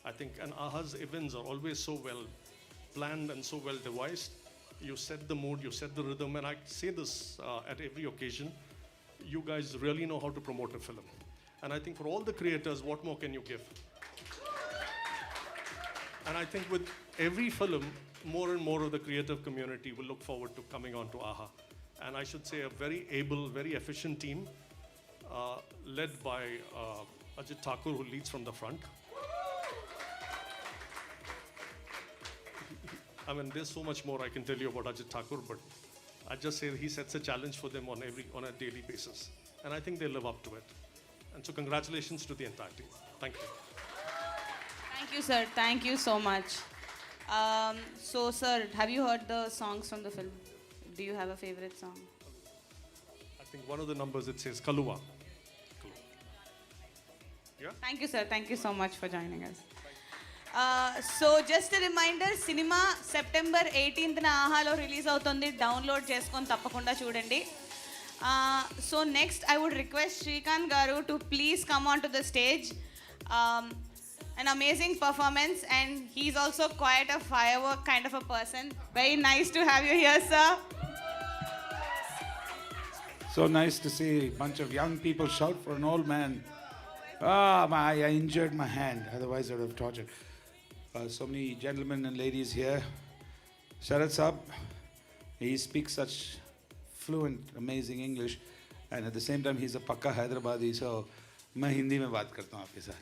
I think, and AHA's events are always so well planned and so well devised. You set the mood, you set the rhythm, and I say this at every occasion. You guys really know how to promote a film. And I think for all the creators, what more can you give? And I think with every film, more and more of the creative community will look forward to coming on to AHA. And I should say a very able, very efficient team, led by Ajit Thakur, who leads from the front. I mean, there's so much more I can tell you about Ajit Thakur, but I just say he sets a challenge for them on a daily basis. And I think they live up to it. And so congratulations to the entire team. Thank you. Thank you, sir. Thank you so much. So, sir, have you heard the songs from the film? Do you have a favorite song? I think one of the numbers, it says Kaluwa. Yeah? Thank you, sir. Thank you so much for joining us. So, just a reminder, cinema September 18th na AHAlo release avutundi. Download cheskoni tappakunda chudandi. So next, I would request Shrikant Garu to please come onto the stage. An amazing performance, and he's also quite a firework kind of a person. Very nice to have you here, sir. So nice to see a bunch of young people shout for an old man. I injured my hand, otherwise I would have tortured. So many gentlemen and ladies here. Sharad Saab, he speaks such fluent, amazing English, and at the same time he's a pakka Hyderabadi, so मैं हिंदी में बात करता हूँ आपके साथ.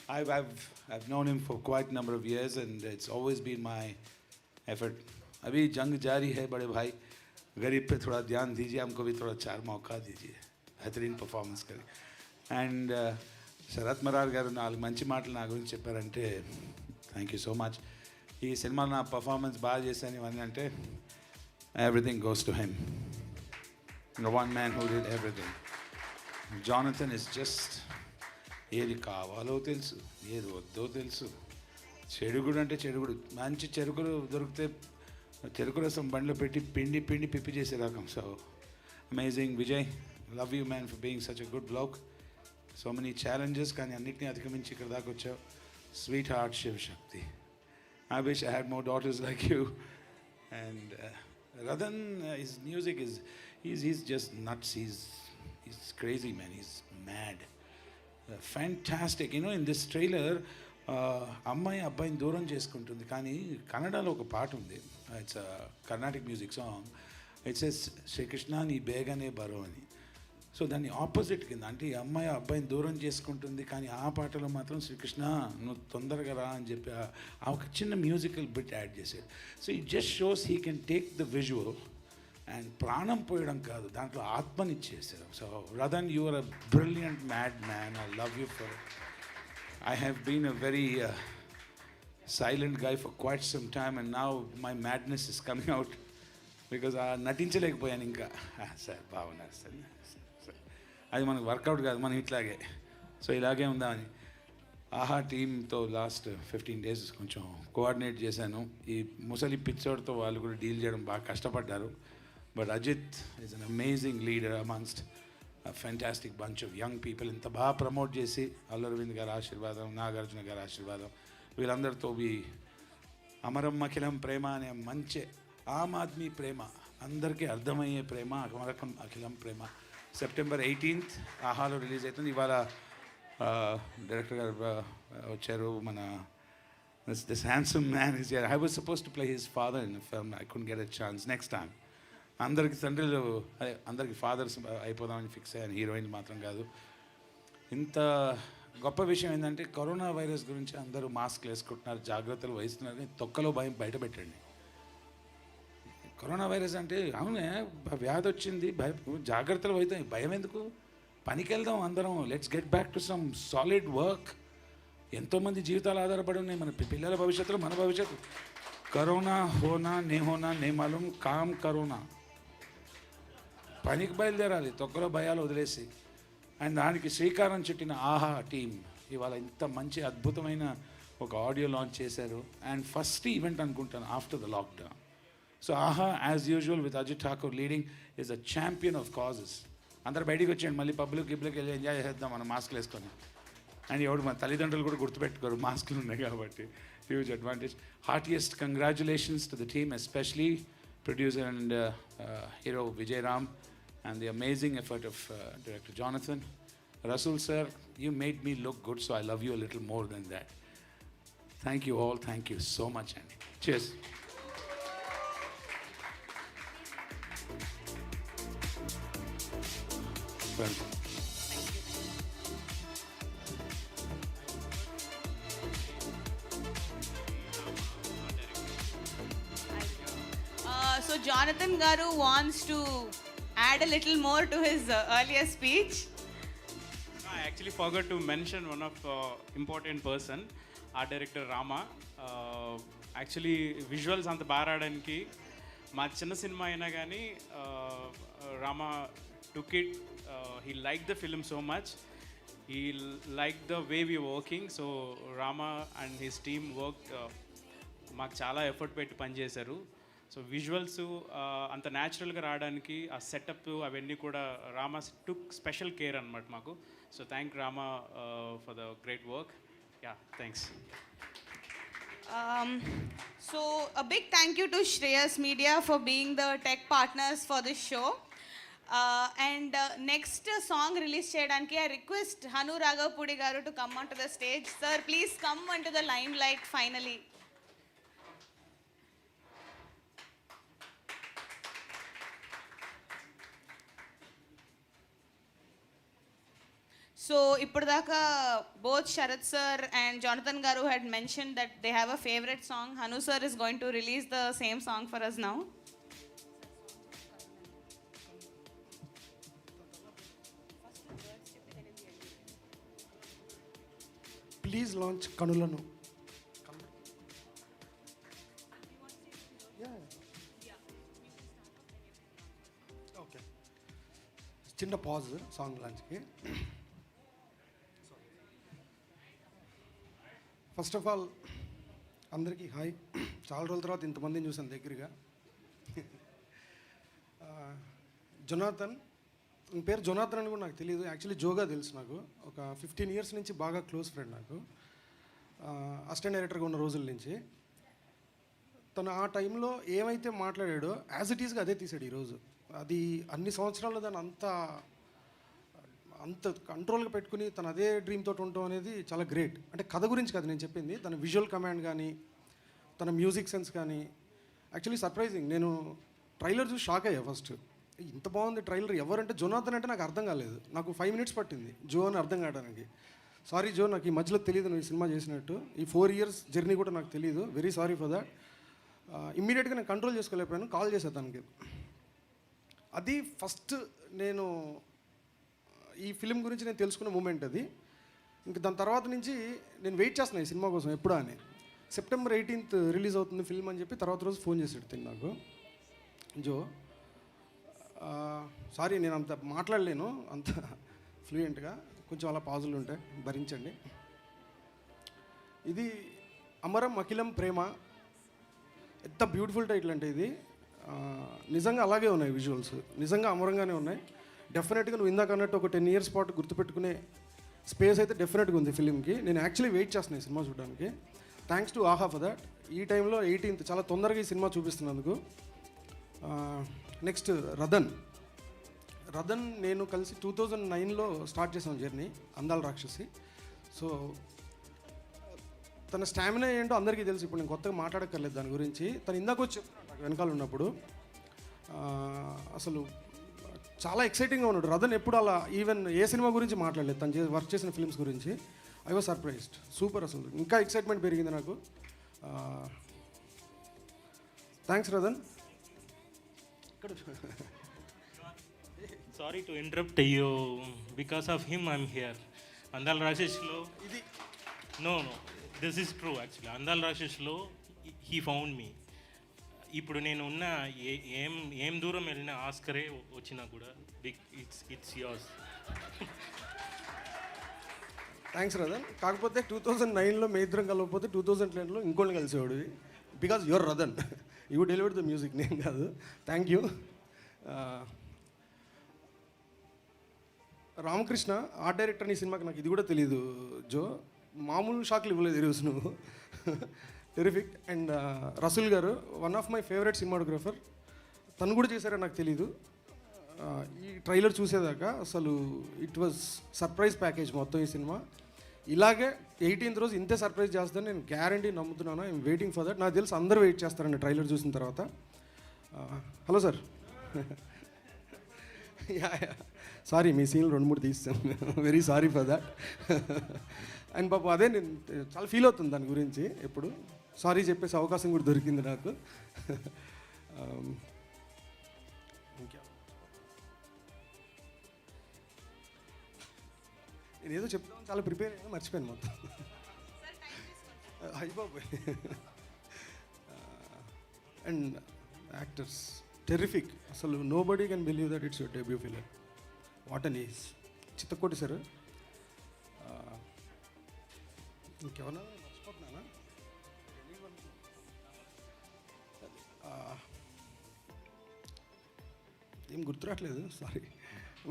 I've known him for quite a number of years, and it's always been my effort. अभी जंग जारी है बड़े भाई, गरीब पे थोड़ा ध्यान दीजिए, हमको भी थोड़ा चार मौका दीजिए, बेहतरीन परफॉर्मेंस करें. And శరత్ మరార్ గారు నాలుగు మంచి మాటలు నా గురించి చెప్పారంటే థ్యాంక్ యూ సో మచ్. ఈ సినిమాలో నా పర్ఫార్మెన్స్ బాగా చేశాను ఇవన్నీ అంటే everything goes to him. The one man who did everything. Jonathan is just ఏది కావాలో తెలుసు, ఏది వద్దో తెలుసు. చెడుగుడు అంటే చెడుగుడు, మంచి చెరుకులు దొరికితే చెరుకు రసం బండ్లో పెట్టి పిండి పిండి పిప్పి చేసే రకం. So amazing Vijay, love you man for being such a good bloke. So many challenges, కానీ అన్నింటినీ అధిగమించి ఇక్కడ దాకా వచ్చావు. Sweetheart Shiva Shakti. I wish I had more daughters like you. And Radhan, his music is, he's just nuts. He's crazy, man. He's mad. Fantastic. You know, in this trailer, అమ్మాయి అబ్బాయిని దూరం చేసుకుంటుంది, కానీ కన్నడలో ఒక పాట ఉంది. It's Carnatic music song. It's ఎస్ శ్రీకృష్ణ నీ బేగనే బరో అని. సో దాన్ని ఆపోజిట్ కింద, అంటే ఈ అమ్మాయి అబ్బాయిని దూరం చేసుకుంటుంది, కానీ ఆ పాటలో మాత్రం శ్రీకృష్ణ నువ్వు తొందరగా రా అని చెప్పి ఆ ఒక చిన్న మ్యూజికల్ బిట్ యాడ్ చేశాడు. So it just shows he can take the visual and ప్రాణం పోయడం కాదు, దాంట్లో ఆత్మనిచ్చేసారు. సో Radhan, you are a brilliant mad man. I love you for it. I have been a very silent guy for quite some time, and now my madness is coming out because నటించలేకపోయాను ఇంకా. Sir బాగున్నారు sir, అది మనకు work out కాదు, మనం ఇట్లాగే. So ఇలాగే ఉందామని ఆహా టీంతో లాస్ట్ 15 days కొంచెం కోఆర్డినేట్ చేశాను. ఈ ముసలి పిచ్చోడితో వాళ్ళు కూడా డీల్ చేయడం బాగా కష్టపడ్డారు. But Ajith is an amazing leader amongst fantastic bunch of young people. ఇంత బాగా ప్రమోట్ చేసి అల్లు అరవింద్ గారి ఆశీర్వాదం, నాగార్జున గారి ఆశీర్వాదం, వీళ్ళందరితో అమరం అఖిలం ప్రేమ అనే మంచి ఆమ్ ఆద్మీ ప్రేమ, అందరికీ అర్థమయ్యే ప్రేమ, అమరకం అఖిలం ప్రేమ September 18th ఆహాలో రిలీజ్ అవుతుంది. ఇవాళ డైరెక్టర్ గారు వచ్చారు. మన this handsome man is here. I was suppose to play his father in film. I couldn't get a chance. Next time అందరికి తండ్రులు, అదే అందరికి ఫాదర్స్ అయిపోదామని ఫిక్స్ అయ్యాను, హీరోయిన్ మాత్రం కాదు. ఇంత గొప్ప విషయం ఏంటంటే కరోనా వైరస్ గురించి అందరూ మాస్క్లు వేసుకుంటున్నారు, జాగ్రత్తలు వహిస్తున్నారు, కానీ తొక్కలో భయం బయట పెట్టండి. కరోనా వైరస్ అంటే అవునే వ్యాధి వచ్చింది, జాగ్రత్తలు అవుతాయి, భయం ఎందుకు? పనికి వెళ్దాం అందరం. Let's get back to some solid work. ఎంతోమంది జీవితాలు ఆధారపడి ఉన్నాయి, మన పిల్లల భవిష్యత్తులో, మన భవిష్యత్తు. కరోనా హోనా నే హోనా నే మాలూమ్, కామ్ కరోనా. పనికి బయలుదేరాలి, తొక్కలో భయాలు వదిలేసి. అండ్ దానికి శ్రీకారం చుట్టిన ఆహా టీం ఇవాళ ఇంత మంచి అద్భుతమైన ఒక ఆడియో లాంచ్ చేశారు. అండ్ ఫస్ట్ ఈవెంట్ అనుకుంటాను after the lockdown. So Aha as usual with Ajith Thakur leading is a champion of causes. అందరు బయటికి వచ్చేయండి, మళ్ళీ పబ్లిక్కి వెళ్ళి ఎంజాయ్ చేద్దాం మనం మాస్క్లు వేసుకొని. అండ్ ఎవడు మన తల్లిదండ్రులు కూడా గుర్తుపెట్టుకోరు, మాస్కులు ఉన్నాయి కాబట్టి. Huge advantage. Heartiest congratulations to the team, especially producer and hero Vijay Ram and the amazing effort of Director Jonathan. Rasool sir, you made me look good, so I love you a little more than that. Thank you all, thank you so much, Andy. Cheers. Welcome. So Jonathan Garu wants to add a little more to his earlier speech. I actually forgot to mention one of important person, art director Rama. Actually visuals అంత బాగా రావడానికి మా చిన్న cinema అయినా కానీ Rama took it. He liked the film so much. He liked the way we were working. So Rama and his team worked. మాకు చాలా effort పెట్టి పనిచేశారు. సో విజువల్స్ అంత న్యాచురల్గా రావడానికి ఆ సెటప్ అవన్నీ కూడా రామా టుక్ స్పెషల్ కేర్ అనమాట మాకు. So thank Rama for the great work. Yeah thanks. So a big thank you to Shreyas Media for being the tech partners for this show. And next song release cheyadaniki I request Hanu Raghavpudi garu to come onto the stage. Sir, please come onto the limelight finally. So ippudaka both Sharath sir and Jonathan Garu had mentioned that they have a favorite song. Hanu sir is going to release the same song for us now. Please launch Kanulanu. Okay. చిన్న pause song లాంచ్కి. First of all అందరికీ hi. చాలా రోజుల తర్వాత ఇంతమందిని చూసాను దగ్గరగా. Jonathan, ఈ పేరు జొనాథన్ అని కూడా నాకు తెలియదు, యాక్చువల్లీ జోగా తెలుసు నాకు. ఒక 15 years నుంచి బాగా క్లోజ్ ఫ్రెండ్ నాకు, అసిస్టెంట్ డైరెక్టర్గా ఉన్న రోజుల నుంచి. తను ఆ టైంలో ఏమైతే మాట్లాడాడో యాజ్ ఇట్ ఈస్గా అదే తీసాడు ఈరోజు. అది అన్ని సంవత్సరాల్లో దాన్ని అంత కంట్రోల్గా పెట్టుకుని తను అదే డ్రీమ్ తోటి ఉండటం అనేది చాలా గ్రేట్. అంటే కథ గురించి కాదు నేను చెప్పింది, తన విజువల్ కమాండ్ కానీ తన మ్యూజిక్ సెన్స్ కానీ యాక్చువల్లీ సర్ప్రైజింగ్. నేను ట్రైలర్ చూసి షాక్ అయ్యా ఫస్ట్. ఇంత బాగుంది ట్రైలర్, ఎవరంటే జొనాథన్ అంటే నాకు అర్థం కాలేదు. నాకు 5 minutes పట్టింది జో అని అర్థం కావడానికి. సారీ జో, నాకు ఈ మధ్యలో తెలియదు నువ్వు ఈ సినిమా చేసినట్టు. ఈ 4 years జర్నీ కూడా నాకు తెలియదు, వెరీ సారీ ఫర్ దాట్. ఇమ్మీడియట్గా నేను కంట్రోల్ చేసుకోలేకపోయాను, కాల్ చేశాను తనకి. అది ఫస్ట్ నేను ఈ ఫిలిం గురించి నేను తెలుసుకున్న మూమెంట్ అది. ఇంక దాని తర్వాత నుంచి నేను వెయిట్ చేస్తున్నాను ఈ సినిమా కోసం ఎప్పుడా అని. సెప్టెంబర్ 18th రిలీజ్ అవుతుంది ఫిల్మ్ అని చెప్పి తర్వాత రోజు ఫోన్ చేసాడు తిని నాకు, జో సారీ నేను అంత మాట్లాడలేను అంత ఫ్లూయెంట్గా, కొంచెం అలా పాజులు ఉంటాయి, భరించండి. ఇది అమరం అఖిలం ప్రేమ, ఎంత బ్యూటిఫుల్ టైటిల్ అంటే ఇది. నిజంగా అలాగే ఉన్నాయి విజువల్స్, నిజంగా అమరంగానే ఉన్నాయి. డెఫినెట్గా నువ్వు ఇందాక అన్నట్టు ఒక 10 years పాటు గుర్తుపెట్టుకునే స్పేస్ అయితే డెఫినెట్గా ఉంది ఫిలింకి. నేను యాక్చువల్లీ వెయిట్ చేస్తున్నాను ఈ సినిమా చూడడానికి. Thanks to Aha for that. ఈ టైంలో 18th చాలా తొందరగా ఈ సినిమా చూపిస్తున్నందుకు. నెక్స్ట్ రదన్ నేను కలిసి 2009లో స్టార్ట్ చేసాం జర్నీ, అందాల రాక్షసి. సో తన స్టామినా ఏంటో అందరికీ తెలుసు, ఇప్పుడు నేను కొత్తగా మాట్లాడక్కర్లేదు దాని గురించి. తను ఇందాక వచ్చి నాకు వెనకాల ఉన్నప్పుడు అసలు చాలా ఎక్సైటింగ్గా ఉన్నాడు. రదన్ ఎప్పుడు అలా ఈవెన్ ఏ సినిమా గురించి మాట్లాడలేదు, తను వర్క్ చేసిన ఫిల్మ్స్ గురించి. I was surprised, super. అసలు ఇంకా ఎక్సైట్మెంట్ పెరిగింది నాకు. Thanks Radhan. Sorry to interrupt you, because of him I'm here. అందాల రాక్షస్లో ఇది no this is true actually. అందాల రాక్షస్లో హీ ఫౌండ్ మీ. ఇప్పుడు నేను ఉన్న ఏం దూరం వెళ్ళినా ఆస్కరే వచ్చినా కూడా ఇట్స్ యోర్స్. థ్యాంక్స్ రదన్. కాకపోతే 2009లో మీ ఇద్దరం కలవకపోతే 2010లో ఇంకోళ్ళని కలిసేవాడు, because your Radhan, you delivered the music, నేను కాదు. Thank you. Ramakrishna art director ఈ సినిమాకి, నాకు ఇది కూడా తెలియదు జో, మామూలు షాక్లు ఇవ్వలేదు ఈరోజు నువ్వు. టెరిఫిక్. అండ్ రసూల్ గారు, one of my favourite cinematographer, తను కూడా చేశారని నాకు తెలీదు. ఈ ట్రైలర్ చూసేదాకా అసలు ఇట్ వాజ్ సర్ప్రైజ్ ప్యాకేజ్ మొత్తం ఈ సినిమా. ఇలాగే 18th రోజు ఇంతే సర్ప్రైజ్ చేస్తాను నేను గ్యారంటీ నమ్ముతున్నాను. I'm waiting for that. నాకు తెలుసు అందరూ వెయిట్ చేస్తారండి ట్రైలర్ చూసిన తర్వాత. Hello sir. సారీ మీ సీన్లు 2-3 తీస్తాను, very sorry for that. And పాప అదే నేను చాలా ఫీల్ అవుతుంది దాని గురించి. ఎప్పుడు సారీ చెప్పేసి అవకాశం కూడా దొరికింది నాకు. నేను ఏదో చెప్తాను చాలా ప్రిపేర్ అయ్యాను, మర్చిపోయాను మొత్తం. అయిపోయి. అండ్ యాక్టర్స్ టెరిఫిక్, అసలు nobody can believe that it's your debut film. What an is. Chittakoti sir. ఇంకెవరన్నా మర్చిపోతున్నానా? ఏం గుర్తురాట్లేదు, sorry.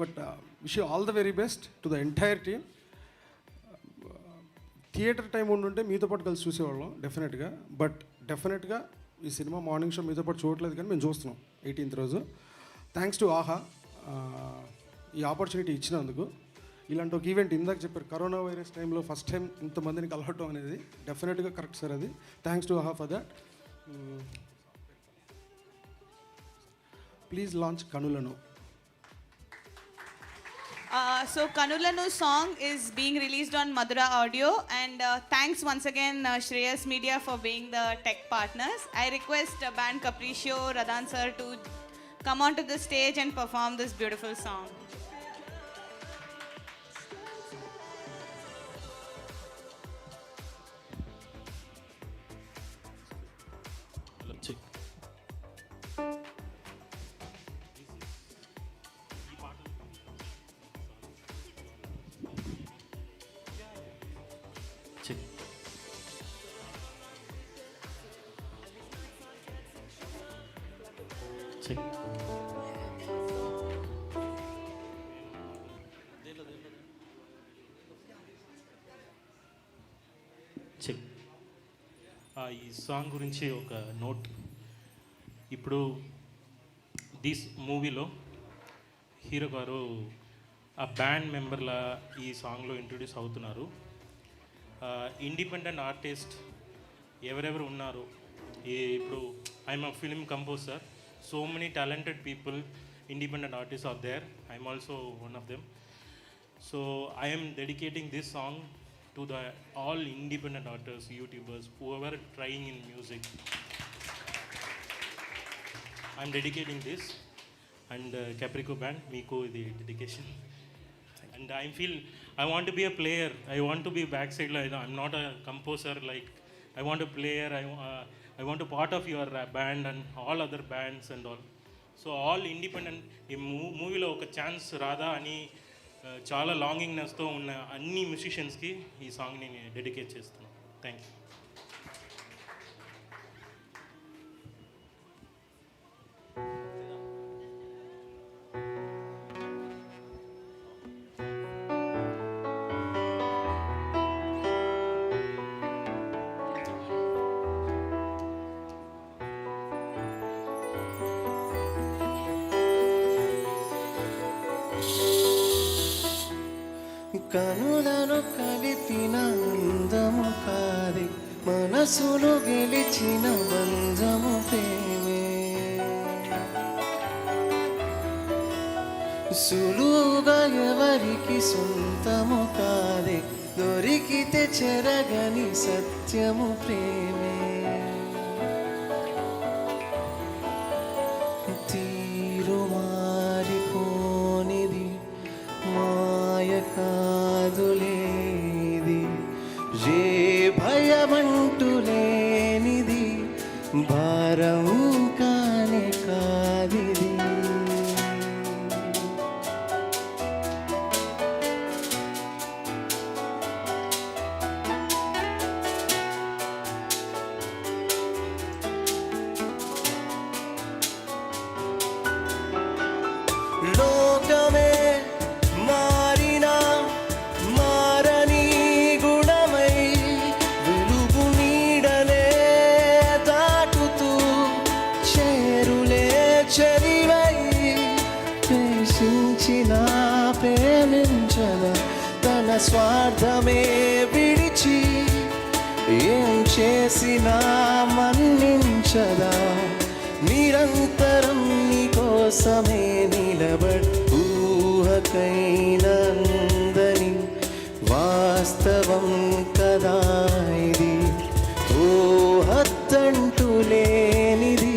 But wish you all the very best to the entire team. Theatre time ఉండుంటే మీతో పాటు కలిసి చూసేవాళ్ళం డెఫినెట్గా. బట్ డెఫినెట్గా ఈ సినిమా మార్నింగ్ షో మీతో పాటు చూడట్లేదు, కానీ మేము చూస్తున్నాం 18th రోజు. థ్యాంక్స్ టు ఆహా ఈ ఆపర్చునిటీ ఇచ్చినందుకు. ఇలాంటి ఒక ఈవెంట్ ఇందాక చెప్పారు, కరోనా వైరస్ టైంలో ఫస్ట్ టైం ఇంతమందిని కలవటం అనేది డెఫినెట్గా కరెక్ట్ సార్ అది. Thanks to Aha for that. Please launch Kanulanu. So Kanulanu song is being released on Madura Audio, and thanks once again Shreyas Media for being the tech partners. I request band Capriccio, Radhan sir to come onto the stage and perform this beautiful song. Check. ఈ song గురించి ఒక note. ఇప్పుడు this మూవీలో hero గారు ఆ band మెంబర్ల ఈ సాంగ్లో introduce అవుతున్నారు. ఇండిపెండెంట్ ఆర్టిస్ట్ ఎవరెవరు ఉన్నారు, ఇప్పుడు I'm a film composer, so many talented people, independent artists are there. I'm also one of them. So I am dedicating this song to the all independent artists, YouTubers, whoever trying in music. I'm dedicating this, and Caprico band, Miko the dedication. And I feel I want to be a player. I want to be backside. Like I'm not a composer like I want a player, I want a part of your band and all other bands and all. So all independent ఈ మూవీలో ఒక chance రాదా అని చాలా లాంగింగ్నెస్తో ఉన్న అన్ని మ్యూజిషియన్స్కి ఈ సాంగ్ని నేను డెడికేట్ చేస్తున్నాను. Thank you. కనులను కలిపిన అందము కాది, మనసును గెలిచిన బంధము ప్రేమే. సులువుగా ఎవరికి సొంతము కాదే, దొరికితే చెరగని సత్యము ప్రేమే. తీరు మారిపోనిది మాయ కాదులేది, ఏ భయమంటూ లేనిది భారం కానే కాదిది. లోకమే మారినా మారని గుణమై, వెలుగు నీడలే దాటుతూ చేరులే చెరివై, ద్వేషించిన ప్రేమించద తన స్వార్థమే విడిచి, ఏం చేసినా మన్నించదా, నిరంతరం నీ కోసమే నిలబడి ఊహకైనందని వాస్తవం కదా ఇది. ఊహత్తంటూ లేనిది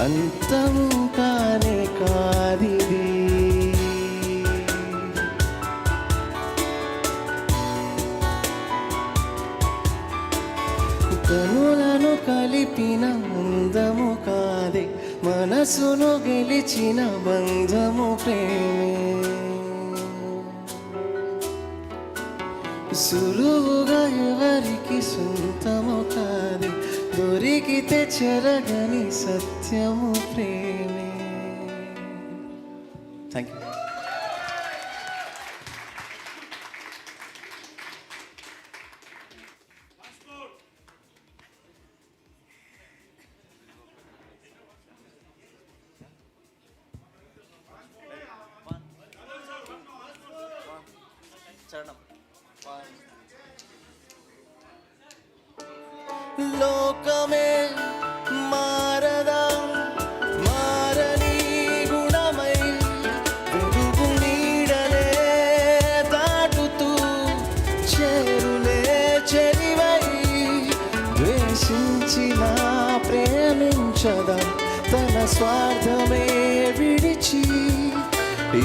అంతం కానే కాదిది. కనులను కలిపిన అందము కాదే, మనసును గెలిచిన బంధము ప్రేమే. సులువుగా ఎవరికి సొంతము కాదే, దొరికితే చెరగని సత్యము ప్రేమే. Thank you. లోకమే మారదా మారని గుణమై, వెలుగు నీడలే దాటుతూ చేరులే చెరివై, ద్వేషించిన ప్రేమించదా తన స్వార్థమే విడిచి,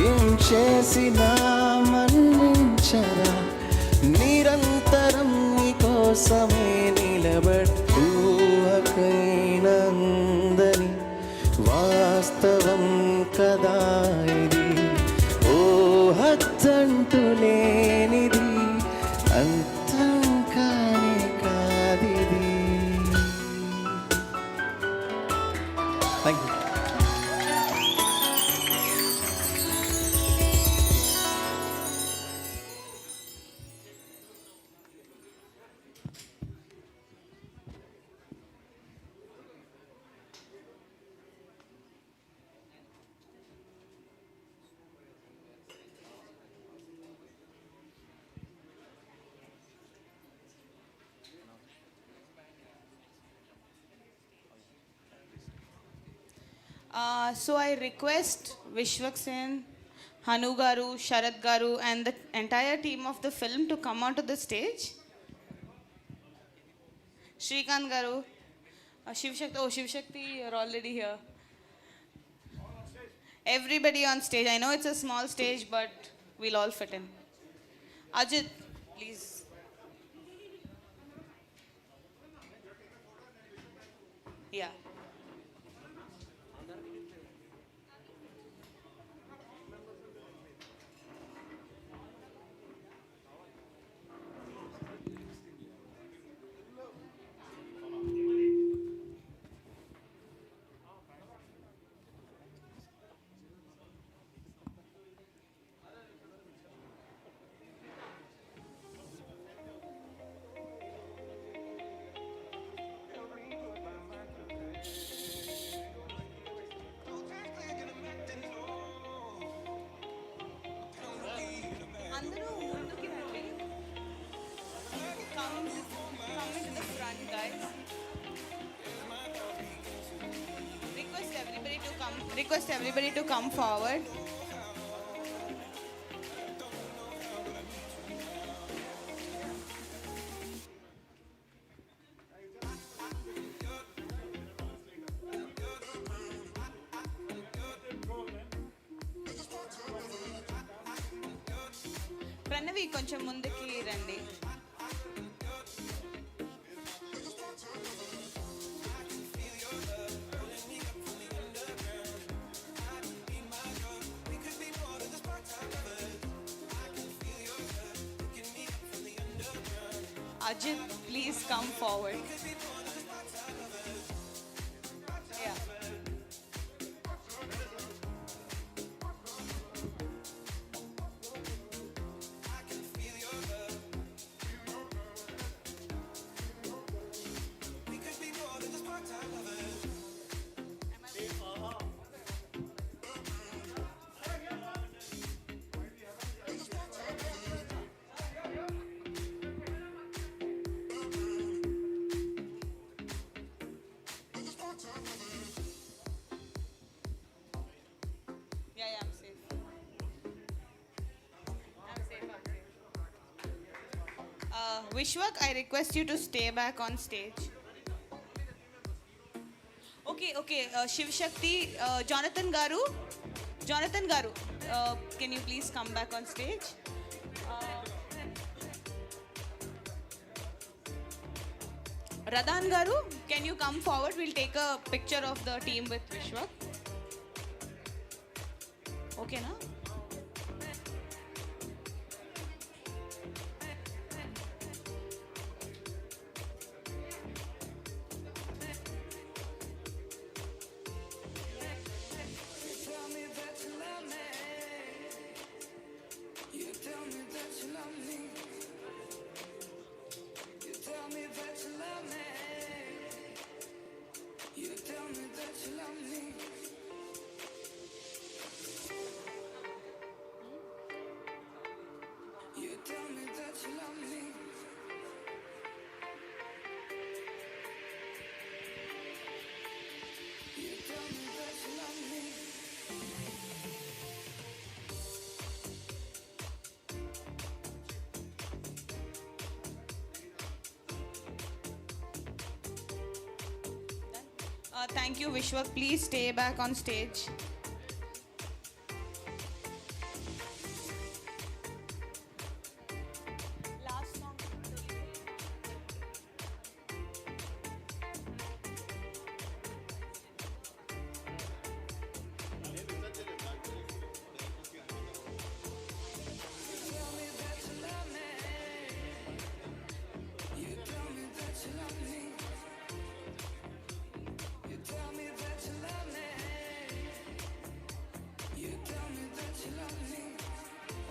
ఏం చేసినా మన్నించదా, నిరంతరం నీ కోసమే నిలబడి ఊహకైనందని వాస్తవం కదా ఇది. ఊహత్తంటూ లేనిది అంతం కానే కాదిది. Thank you. So I request Vishwak Sen, Hanu Garu, Sharad Garu and the entire team of the film to come onto the stage. Shrikant Garu, Shiv Shakti, you're already here. Everybody on stage. I know it's a small stage, but we'll all fit in. Ajit, please. Yeah. అందరూ ముందుకి రండి. Come into the front, guys. Request everybody to come forward. Pranavi కొంచెం ముందుకి రండి. Ajit, please come forward. Yeah. Yeah, I'm safe. I'm safe. Vishwak, I request you to stay back on stage. Okay. Shiv Shakti, Jonathan Garu, can you please come back on stage? Radhan Garu, can you come forward? We'll take a picture of the team with Vishwak. Okay, na? Thank you, Vishwak. Please stay back on stage. Last song.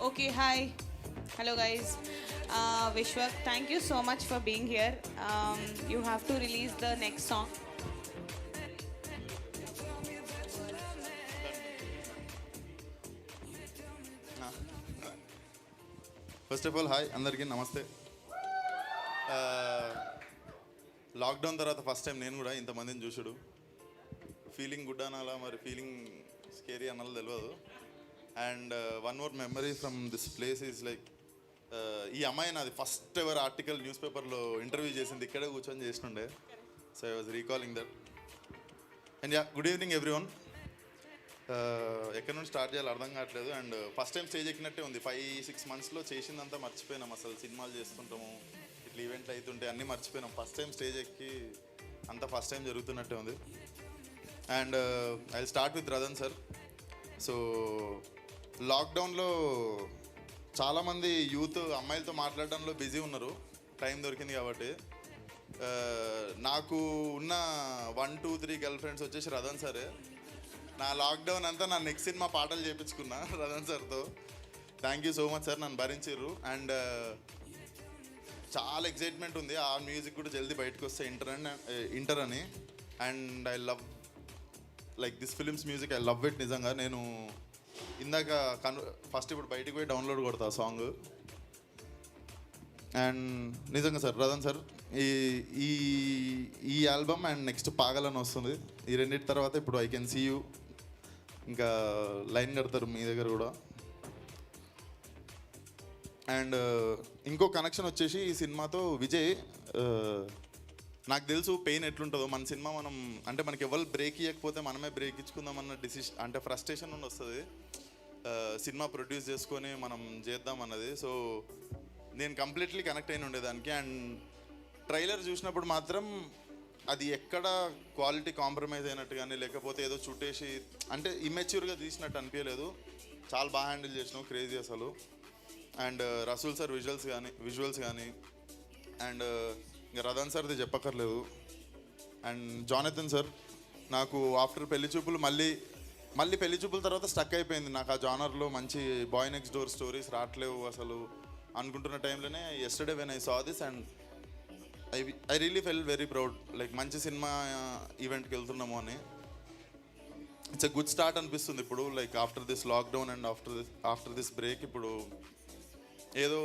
Okay, hi. Hello, guys. Vishwak, thank you so much for being here. You have to release the next song. First of all hi అందరికీ నమస్తే. Lockdown తర్వాత first time నేను కూడా ఇంతమందిని చూసుడు. Feeling good అనాలా మరి feeling scary అనాలో తెలియదు. And one more memory from this place is like ఈ అమ్మాయి నాది ఫస్ట్ ఎవర్ ఆర్టికల్ న్యూస్ పేపర్లో ఇంటర్వ్యూ చేసింది ఇక్కడే కూర్చొని చేస్తుండే. So I was recalling that. And yeah, good evening everyone. ఎక్కడి నుంచి స్టార్ట్ చేయాలో అర్థం కావట్లేదు. అండ్ ఫస్ట్ టైం స్టేజ్ ఎక్కినట్టే ఉంది. 5-6 మంత్స్లో చేసిందంతా మర్చిపోయినాం. అసలు సినిమాలు చేస్తుంటాము, ఇట్లా ఈవెంట్లు అవుతుంటే అన్నీ మర్చిపోయినాం. ఫస్ట్ టైం స్టేజ్ ఎక్కి అంతా ఫస్ట్ టైం జరుగుతున్నట్టే ఉంది. And I start with Radan sir. So లాక్డౌన్లో చాలామంది యూత్ అమ్మాయిలతో మాట్లాడడంలో బిజీ ఉన్నారు, టైం దొరికింది కాబట్టి. నాకు ఉన్న 1, 2, 3 గర్ల్ ఫ్రెండ్స్ వచ్చేసి రదన్ సారే. నా లాక్డౌన్ అంతా నా నెక్స్ట్ సినిమా పాటలు చేయించుకున్నా రదన్ సార్తో. Thank you so much sir, నన్ను భరించారు. అండ్ చాలా ఎక్సైట్మెంట్ ఉంది, ఆ మ్యూజిక్ కూడా జల్దీ బయటకు వస్తే ఇంటర్ అని. And I love like this films music, I love it. నిజంగా నేను ఇందాక ఫస్ట్ ఇప్పుడు బయటికి పోయి డౌన్లోడ్ కొడతా సాంగ్. అండ్ నిజంగా సార్ రదన్ సార్ ఈ ఈ ఈ ఆల్బమ్ అండ్ నెక్స్ట్ పాగలని వస్తుంది, ఈ రెండింటి తర్వాత ఇప్పుడు ఐ కెన్ సీ యూ ఇంకా లైన్ కడతారు మీ దగ్గర కూడా. అండ్ ఇంకో కనెక్షన్ వచ్చేసి ఈ సినిమాతో విజయ్, నాకు తెలుసు పెయిన్ ఎట్లుంటుందో. మన సినిమా మనం అంటే మనకి ఎవరు బ్రేక్ ఇవ్వకపోతే మనమే బ్రేక్ ఇచ్చుకుందామన్న డిసిషన్, అంటే ఫ్రస్ట్రేషన్ నుండి వస్తుంది సినిమా ప్రొడ్యూస్ చేసుకొని మనం చేద్దాం అన్నది. సో నేను కంప్లీట్లీ కనెక్ట్ అయిన ఉండేదానికి. అండ్ ట్రైలర్ చూసినప్పుడు మాత్రం అది ఎక్కడ క్వాలిటీ కాంప్రమైజ్ అయినట్టు కానీ లేకపోతే ఏదో చుట్టేసి అంటే ఇమ్మెచ్యూర్గా తీసినట్టు అనిపించలేదు. చాలా బాగా హ్యాండిల్ చేసినావు, క్రేజీ అసలు. అండ్ రసూల్ సార్ విజువల్స్ కానీ అండ్ ఇంకా రదన్ సార్ది చెప్పక్కర్లేదు. అండ్ జానథన్ సార్, నాకు ఆఫ్టర్ పెళ్లి చూపులు మళ్ళీ పెళ్లి చూపుల తర్వాత స్టక్ అయిపోయింది. నాకు ఆ జానర్లో మంచి బాయ్ నెక్స్ట్ డోర్ స్టోరీస్ రావట్లేవు అసలు అనుకుంటున్న టైంలోనే yesterday when I saw this and I really felt very proud. Like మంచి సినిమా ఈవెంట్కి వెళ్తున్నాము అని. ఇట్స్ ఎ గుడ్ స్టార్ట్ అనిపిస్తుంది ఇప్పుడు. Like after this lockdown and after this break ఇప్పుడు ఏదో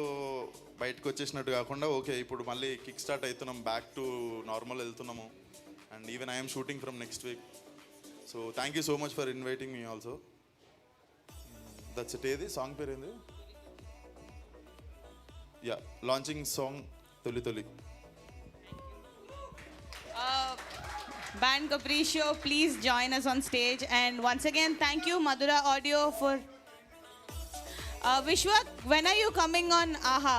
బయటకు వచ్చేసినట్టు కాకుండా ఓకే ఇప్పుడు మళ్ళీ కిక్ స్టార్ట్ అవుతున్నాం, బ్యాక్ టు నార్మల్ వెళ్తున్నాము. And even I'm shooting from next week. So thank you so much for inviting me also. That's it. ఏది సాంగ్ పేరు ఏంది? యా, లాంచింగ్ సాంగ్ తొలి తొలి. Band Capriccio, please join us on stage. And once again, thank you Madura Audio for Vishwak, when are you coming on AHA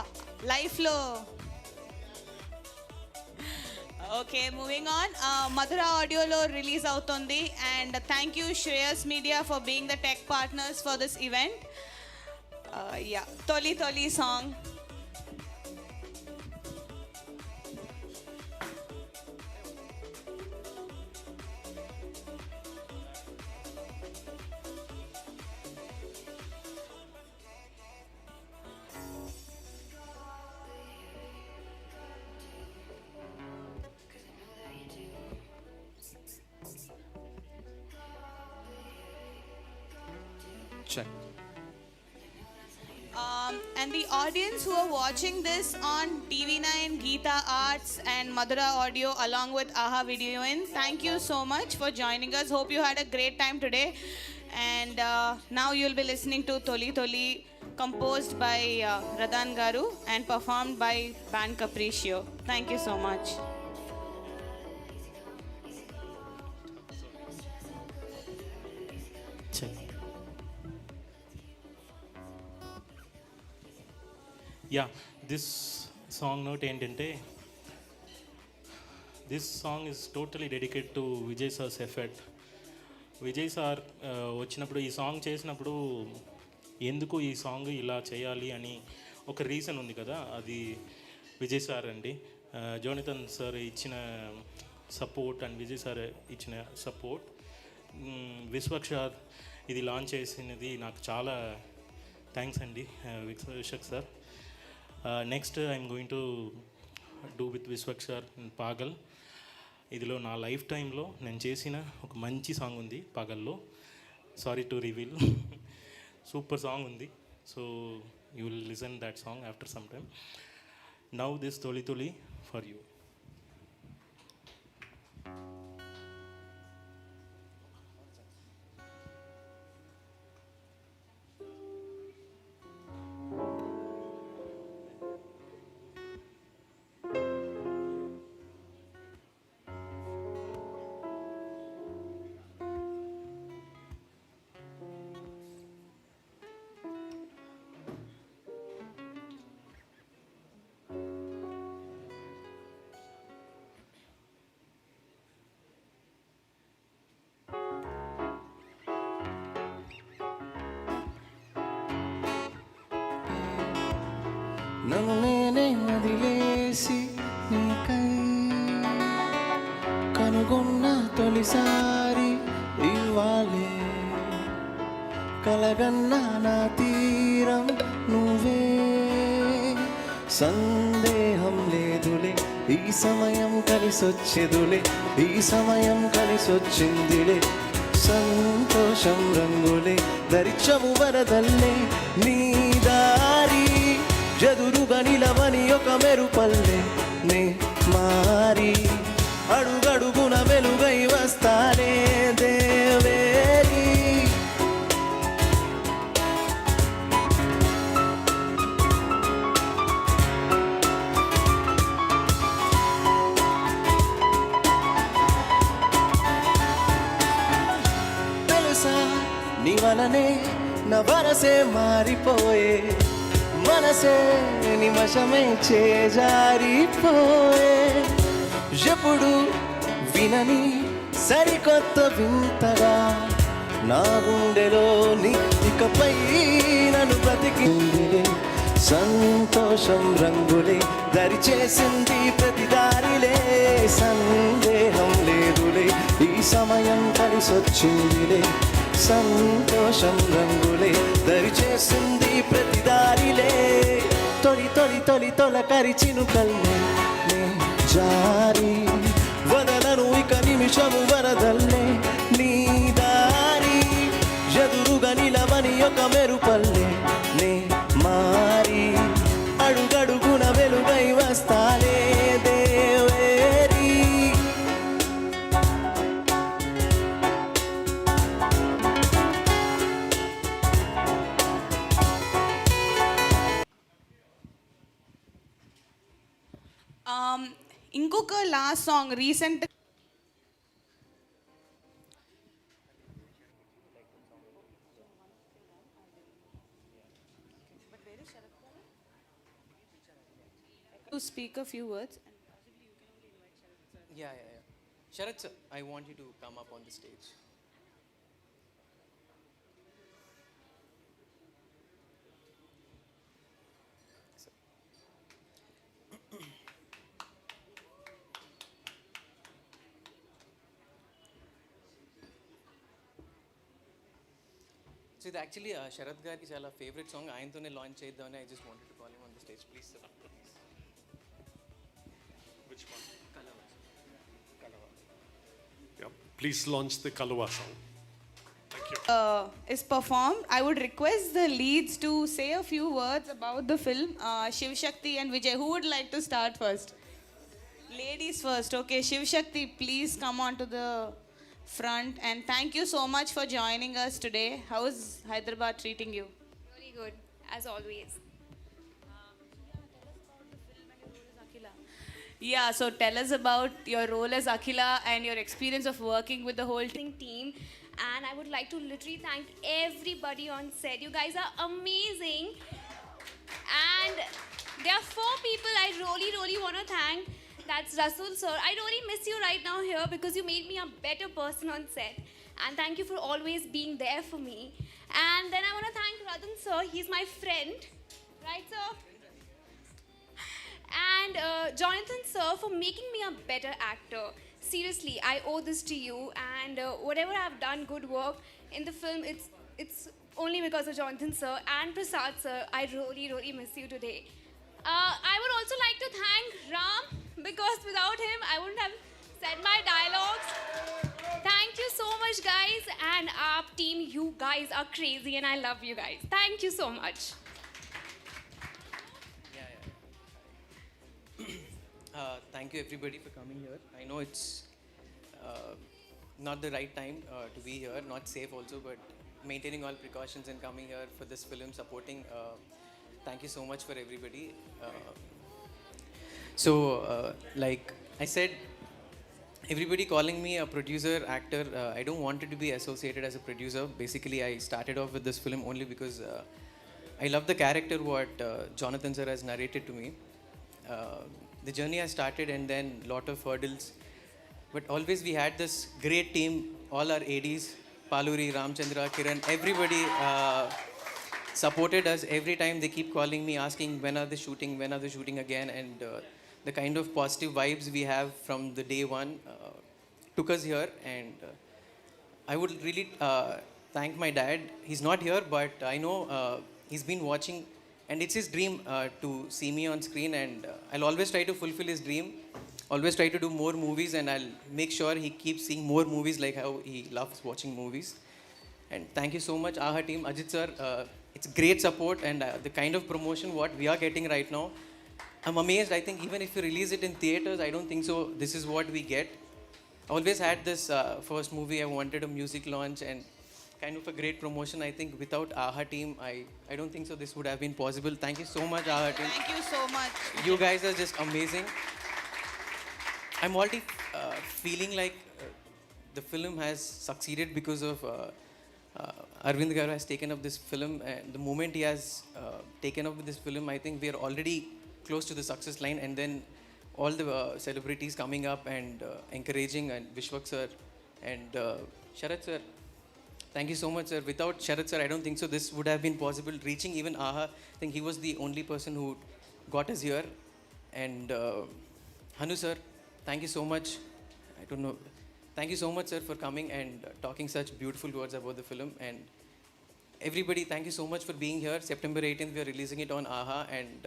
live lo? Okay, moving on. Madura Audio lo release avutundi and thank you Shreyas Media for being the tech partners for this event. Yeah, Toli Toli song. Check. And the audience who are watching this on TV9, Geeta Arts and Madura Audio along with AHA Video In, thank you so much for joining us. Hope you had a great time today. And now you'll be listening to Toli Toli, composed by Radan Garu and performed by Band Capriccio. Thank you so much. Check. Yeah, this song note ఏంటంటే this song is totally dedicate to Vijay sir's effort. Vijay sir వచ్చినప్పుడు ఈ song చేసినప్పుడు ఎందుకు ఈ song ఇలా చేయాలి అని ఒక రీజన్ ఉంది కదా, అది విజయ్ సార్ అండి. జోనితన్ సార్ ఇచ్చిన సపోర్ట్ అండ్ విజయ్ సార్ ఇచ్చిన సపోర్ట్. విశ్వక్ సార్ ఇది లాంచ్ చేసినది నాకు చాలా థ్యాంక్స్ అండి Vishwak sir. Next I'm going to do with Vishwak sir Paagal. ఇదిలో నా లైఫ్ టైంలో నేను చేసిన ఒక మంచి సాంగ్ ఉంది పాగల్లో. Sorry to reveal, super song ఉంది. So you will listen that song after some time. Now this తొలి తొలి ఫర్ యూ. నన్ను నేనే వదిలేసి నీకై కనుగొన్న తొలిసారి ఇవ్వాలే కలగన్న నా తీరం నువ్వే సందేహం లేదులే ఈ సమయం కలిసొచ్చేదులే ఈ సమయం కలిసొచ్చిందిలే సంతోషం రంగులే దరిచము వరదల్లే నీ దారి ఎదురుగా నిలవని ఒక మెరుపల్లే నే మారి అడుగడుగున వెలుగై వస్తానే దేవేరి తెలుసా నీ వలనే నా వరసే మారిపోయే మనసే నిమషమే చేజారిపోయే ఎప్పుడు వినని సరికొత్త వింతగా నా గుండెలోని ఇకపై నన్ను బ్రతికిందిలే సంతోషం రంగులే దరిచేసింది ప్రతి దారిలే సందేహం లేదులే ఈ సమయం కలిసొచ్చిందిలే సంతోషం రంగులే దరిచేసింది ప్రతి దారిలే తొలి తొలి తొలి తొలకరి చినుకల్లే నే జారి వదలను ఇక నిమిషము వరదల్లే నీ దారి ఎదురుగా నిలవని ఒక మెరుపల్లే నే మారి అడుగడుగున వెలుగై వస్తాలే దేవేరి ఇంకొక last song recent to speak a few words. Yeah. Sharat sir, I want you to come up on the stage. So ఇది యాక్చువల్లీ శరత్ గారికి చాలా ఫేవరెట్ సాంగ్ ఆయనతోనే లాంచ్ చేద్దామని I just wanted to call him on the stage please sir Which one? Yeah, please launch the Kalawa song. Thank you. Is performed. I would request the leads to say a few words about the film. Shiv Shakti and Vijay, who would like to start first? Ladies first. Okay, Shiv Shakti, please come on to the front, and thank you so much for joining us today. How is Hyderabad treating you? Really good, as always. Yeah, so tell us about your role as Akhila and your experience of working with the whole Team, and I would like to literally thank everybody on set. You guys are amazing, and there are 4 people I really want to thank. That's Rasul sir. I really miss you right now here because you made me a better person on set, and thank you for always being there for me. And then I want to thank Radhan sir. He's my friend, right sir? And Jonathan sir for making me a better actor. Seriously, I owe this to you, and whatever I've done good work in the film, it's only because of Jonathan sir and Prasad sir. I really miss you today. I would also like to thank Ram because without him I wouldn't have said my dialogues. Thank you so much guys, and our team, you guys are crazy and I love you guys. Thank you so much. Thank you everybody for coming here. I know it's not the right time to be here, not safe also, but maintaining all precautions and coming here for this film, supporting. Thank you so much for everybody. Like I said, everybody calling me a producer, actor, I don't want it to be associated as a producer. Basically, I started off with this film only because I love the character what Jonathan sir has narrated to me. The journey has started and then lot of hurdles. But always we had this great team, all our ADs, Paluri, Ramchandra, Kiran, everybody. supported us every time. They keep calling me, asking when are they shooting again, and the kind of positive vibes we have from the day one took us here. And I would really thank my dad. He's not here, but I know he's been watching, and it's his dream to see me on screen, and I'll always try to fulfill his dream. Always try to do more movies, and I'll make sure he keeps seeing more movies like how he loves watching movies. And thank you so much, AHA team, Ajit sir. It's great support, and the kind of promotion what we are getting right now, I'm amazed. I think even if you release it in theaters, I don't think so. This is what we get. I always had this first movie. I wanted a music launch and kind of a great promotion. I think without AHA team, I don't think so. This would have been possible. Thank you so much, AHA team. Thank you so much. You guys are just amazing. I'm already feeling like the film has succeeded because of Arvind Garu has taken up this film, and the moment he has taken up with this film, I think we are already close to the success line. And then all the celebrities coming up and encouraging, and Vishwak sir and Sharat sir. Thank you so much, sir. Without Sharat sir, I don't think so this would have been possible. Reaching even AHA, I think he was the only person who got us here. And Hanu sir, thank you so much. I don't know. Thank you so much, sir, for coming and talking such beautiful words about the film. And everybody, thank you so much for being here. September 18th, we are releasing it on AHA, and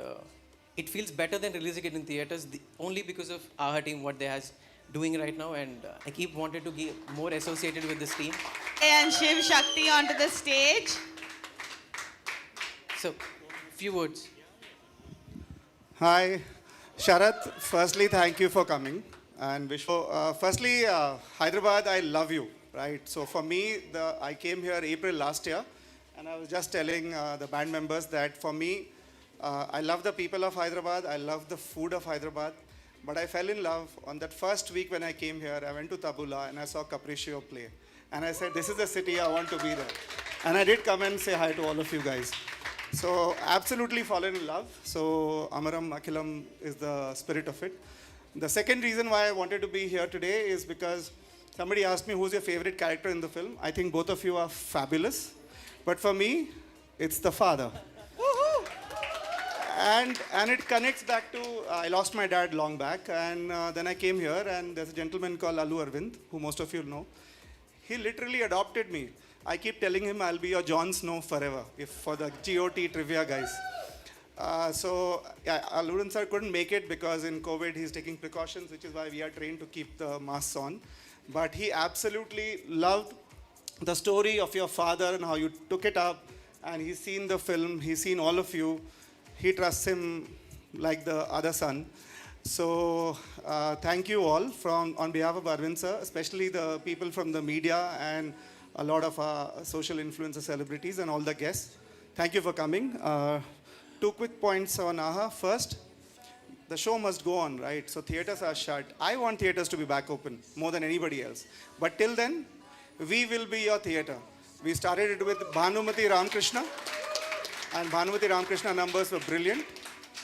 it feels better than releasing it in theaters, only because of AHA team, what they has doing right now. And I keep wanted to get more associated with this team. And Shiv Shakti onto the stage. So, few words. Hi, Sharat. Firstly, thank you for coming. And firstly, Hyderabad, I love you, right? So for me, I came here April last year, and I was just telling the band members that for me, I love the people of Hyderabad. I love the food of Hyderabad. But I fell in love on that first week when I came here. I went to Tabula and I saw Capriccio play. And I said, this is the city, I want to be there. And I did come and say hi to all of you guys. So absolutely fallen in love. So Amaram Akhilam is the spirit of it. The second reason why I wanted to be here today is because somebody asked me who's your favorite character in the film. I think both of you are fabulous. But for me, it's the father. And it connects back to, I lost my dad long back, and then I came here, and there's a gentleman called Allu Arvind, who most of you know. He literally adopted me. I keep telling him I'll be your Jon Snow forever, if for the GOT trivia guys. So Allu sir couldn't make it because in COVID he's taking precautions, which is why we are trained to keep the masks on. But he absolutely loved the story of your father and how you took it up, and he's seen the film, he's seen all of you. He trusts him like the other son. So thank you all on behalf of Arvind sir, especially the people from the media and a lot of our social influencer celebrities and all the guests. Thank you for coming. 2 quick points on AHA. First, the show must go on, right? So theaters are shut. I want theaters to be back open more than anybody else. But till then, we will be your theater. We started it with Bhanumati Ramakrishna, and Bhanumati Ramakrishna numbers were brilliant.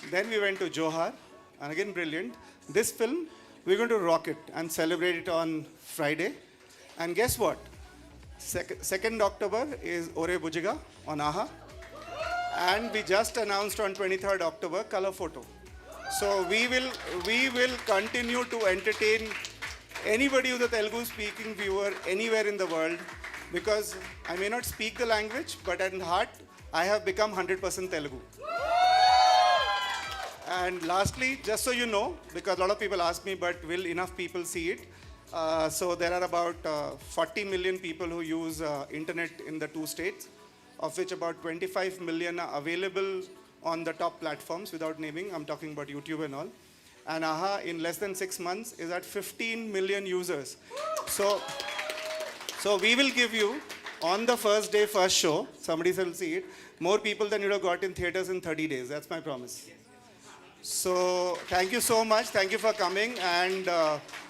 Then we went to Johar, and again brilliant. This film, we're going to rock it and celebrate it on Friday. And guess what? 2nd October is Ore Bujiga on AHA. And we just announced on 23rd October Color Photo. So we will continue to entertain anybody who's a Telugu speaking viewer anywhere in the world, because I may not speak the language, but at heart I have become 100% Telugu. And lastly, just so you know, because a lot of people ask me, but will enough people see it? So there are about 40 million people who use internet in the 2 states, of which about 25 million are available on the top platforms without naming. I'm talking about YouTube and all. And AHA, in less than 6 months, is at 15 million users. So we will give you, on the first day, first show, somebody will see it, more people than you'd have got in theaters in 30 days. That's my promise. So thank you so much. Thank you for coming, and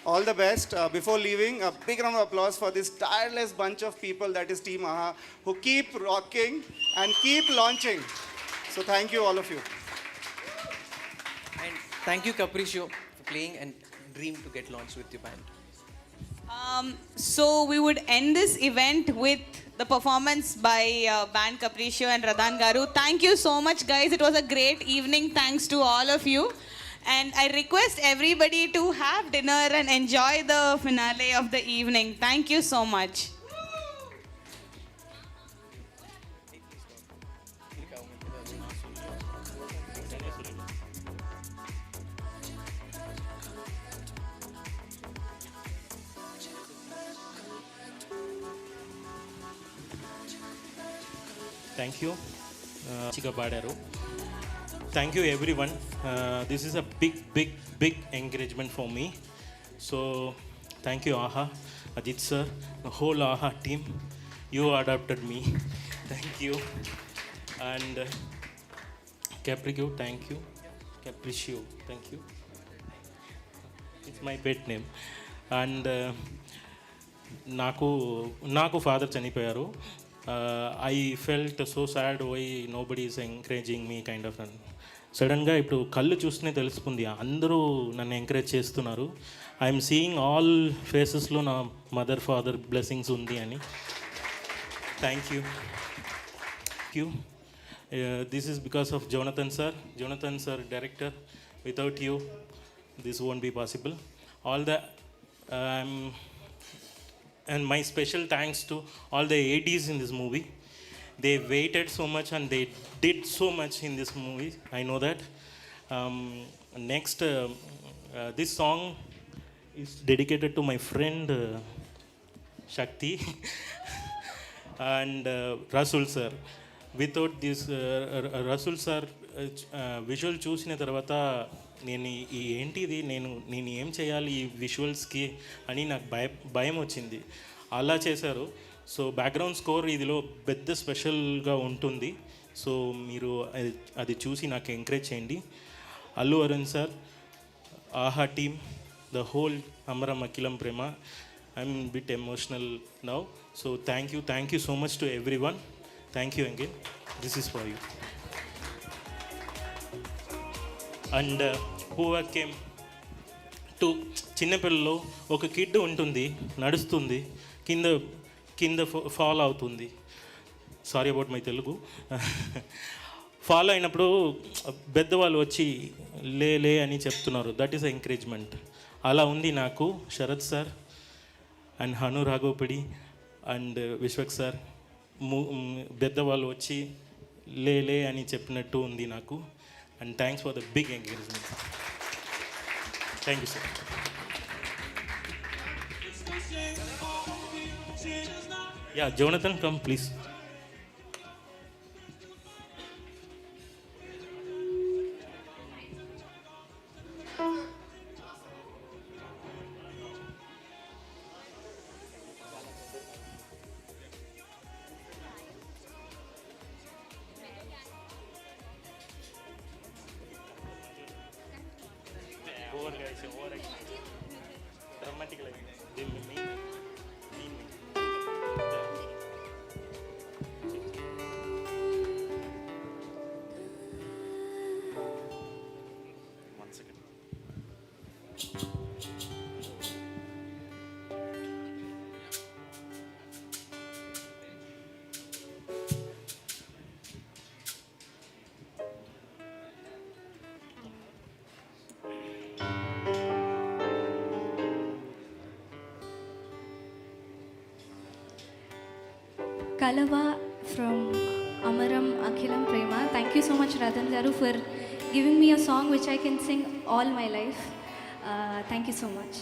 all the best. Before leaving, a big round of applause for this tireless bunch of people, that is Team AHA, who keep rocking and keep launching. So thank you, all of you. And thank you, Capriccio, for playing and dream to get launched with your band. So we would end this event with the performance by Band Capriccio and Radhan Garu. Thank you so much, guys. It was a great evening. Thanks to all of you. And I request everybody to have dinner and enjoy the finale of the evening. Thank you so much. Thank you మంచిగా పాడారు. Thank you everyone. This is a big encouragement for me. So thank you Aha, Ajith sir, the whole Aha team. You adapted me. Thank you. And Capriccio, thank you. Capriccio, thank you. It's my pet name. And నాకు father చనిపోయారు. I felt so sad, why nobody is encouraging me kind of. సడన్గా ఇప్పుడు కళ్ళు చూస్తూనే తెలుసుకుంది, అందరూ నన్ను encourage చేస్తున్నారు. ఐఎమ్ సీయింగ్ ఆల్ ఫేసెస్లో నా మదర్ ఫాదర్ బ్లెస్సింగ్స్ ఉంది అని. Thank you. This is because of Jonathan sir, director. Without you, this won't be possible. All the and my special thanks to all the ADs in this movie. They waited so much and they did so much in this movie. I know that. Next, this song is dedicated to my friend Shakti and Rasul sir. Without this Rasul sir visual చూసిన తర్వాత నేను ఏంటిది, నేను ఏం చేయాలి ఈ విజువల్స్కి అని నాకు భయం వచ్చింది. అలా చేశారు. సో బ్యాక్గ్రౌండ్ స్కోర్ ఇదిలో పెద్ద స్పెషల్గా ఉంటుంది. సో మీరు అది చూసి నాకు ఎంకరేజ్ చేయండి. Allu Arun sir, Aha team, the whole Amaram Akhilam Prema. I'm bit emotional now. So thank you so much to everyone. Thank you again. This is for you. And who came to చిన్నపిల్లలో ఒక కిడ్ ఉంటుంది, నడుస్తుంది, కింద ఫాలో అవుతుంది. Sorry about my Telugu. Follow అయినప్పుడు పెద్దవాళ్ళు వచ్చి లే అని చెప్తున్నారు. That is encouragement. అలా ఉంది నాకు Sarath sir and Hanu Raghavapudi and Vishwak sir. పెద్దవాళ్ళు వచ్చి లే అని చెప్పినట్టు ఉంది నాకు. And thanks for the big encouragement. Thank you sir. Yeah, Jonathan come please. Kalava from Amaram Akhilam Prema. Thank you so much, Radhan Garu, for giving me a song which I can sing all my life. Thank you so much.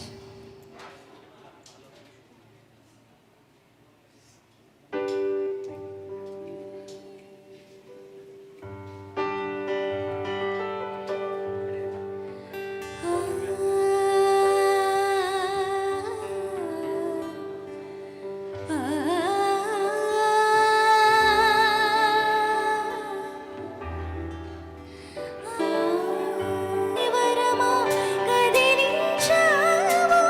వరమా కదిలించావో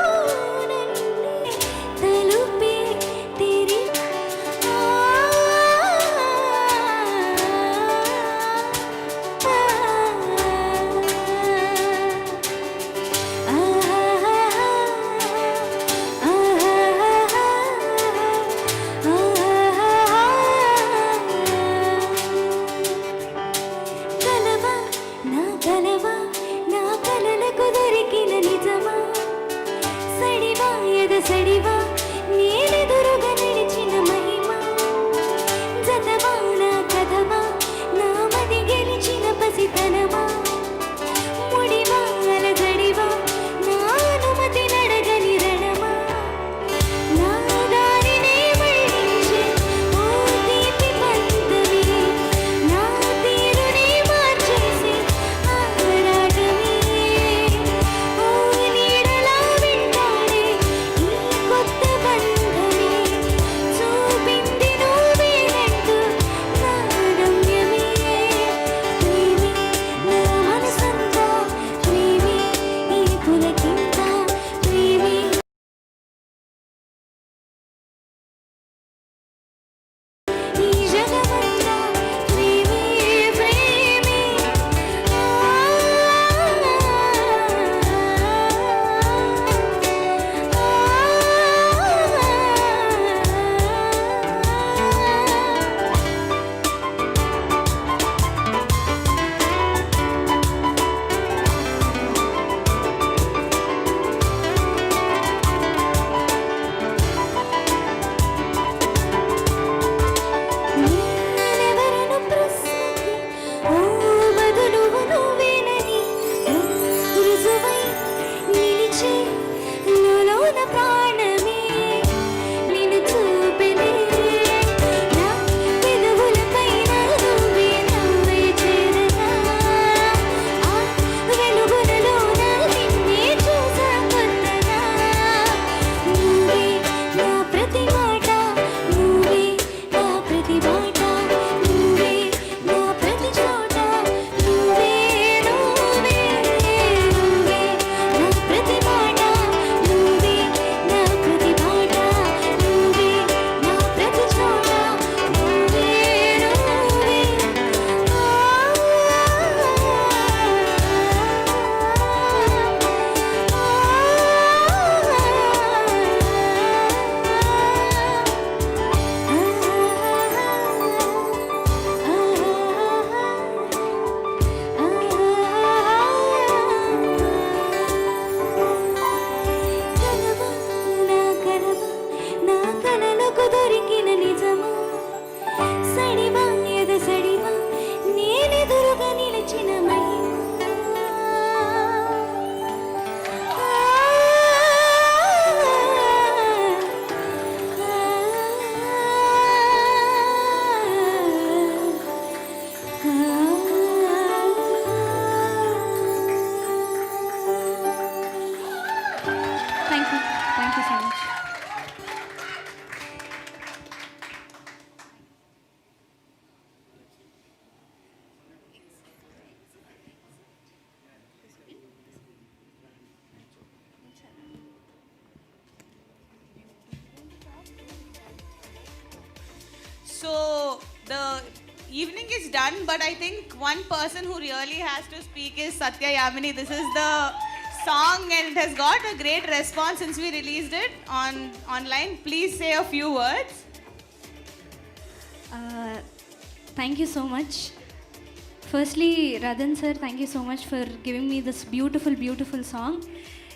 Thank you so much. So the evening is done, but I think one person who really has to speak is Satya Yamini. This is the song and it has got a great response since we released it online. Please say a few words. Thank you so much. Firstly, Radhan sir, thank you so much for giving me this beautiful, beautiful song.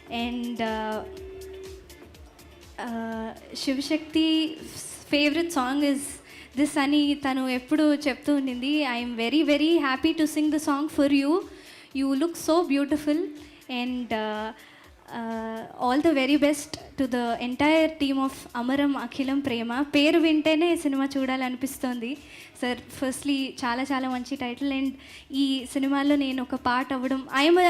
And Shiv Shakti's favorite song is this ani tanu eppudu cheptu undindi. I am very, very happy to sing the song for you. You look so beautiful, and all the very best to the entire team of Amaram Akhilam Prema. పేరు వింటేనే cinema చూడాలనిపిస్తుంది sir. Firstly చాలా చాలా మంచి title, and ఈ సినిమాలో నేను ఒక పార్ట్ అవ్వడం, I'm a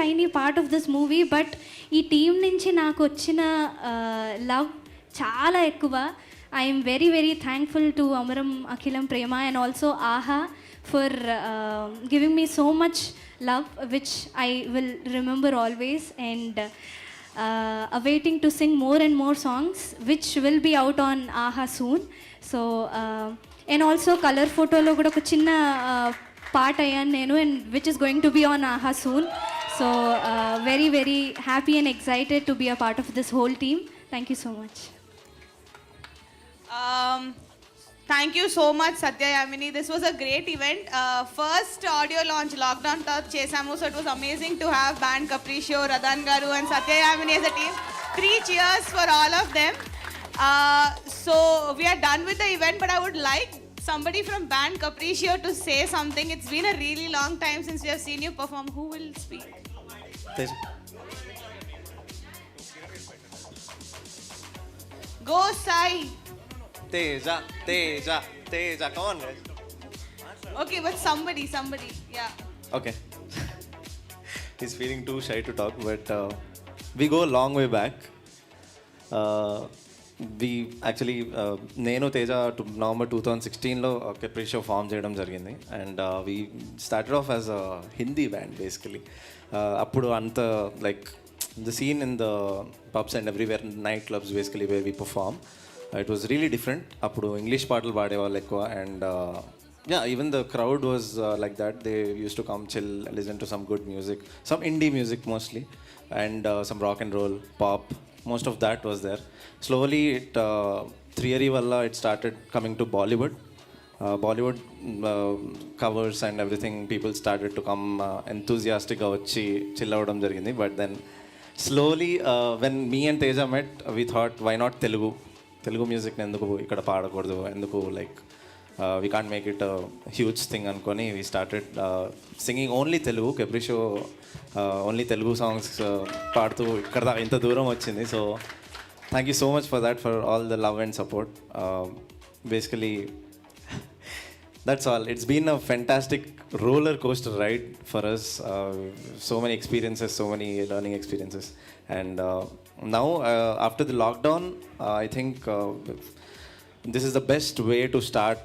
tiny part of this movie, but ఈ టీం నుంచి నాకు వచ్చిన లవ్ చాలా ఎక్కువ. I'm very very thankful to Amaram Akhilam Prema and also AHA for giving me so much love, which I will remember always, and awaiting to sing more and more songs which will be out on AHA soon. So and also Color Photo lo kuda oka chinna part ayyanu nenu, and which is going to be on AHA soon. So very very happy and excited to be a part of this whole team. Thank you so much. Thank you so much, Satya Yamini. This was a great event. First audio launch lockdown తర్వాత చేసాము, so it was amazing to have Band Capriccio, Radhan Garu and Satya Yamini as a team. 3 cheers for all of them. So we are done with the event, but I would like somebody from Band Capriccio to say something. It's been a really long time since we have seen you perform. Who will speak? Go Sai. Teja, come on guys. Okay, but somebody, yeah. Okay. He's feeling too shy to talk, but we go a long way back. We actually, నేను Teja November 2016లో Capriccio form చేయడం జరిగింది, and we started off as a Hindi band basically. అప్పుడు అంత like the scene in the pubs and everywhere, night clubs basically where we perform, it was really different. అప్పుడు English పాటలు పాడేవాళ్ళు ఎక్కువ, and yeah, even the crowd was like that. They used to come chill, listen to some good music, some indie music mostly, and some rock and roll, pop, most of that was there. Slowly it theory valla it started coming to Bollywood. Bollywood covers and everything, people started to come enthusiastic ga vachi chill avadam jarigindi. But then slowly when me and Teja met, we thought, why not Telugu music ఎందుకు ఇక్కడ పాడకూడదు, ఎందుకు like we can't make it a huge thing అనుకొని we started singing only Telugu. Capriccio only Telugu songs పాడుతూ ఇక్కడ ఇంత దూరం వచ్చింది. So thank you so much for that, for all the love and support. Basically that's all. It's been a fantastic roller coaster ride for us. So many experiences, so many learning experiences, and now after the lockdown, I think this is the best way to start,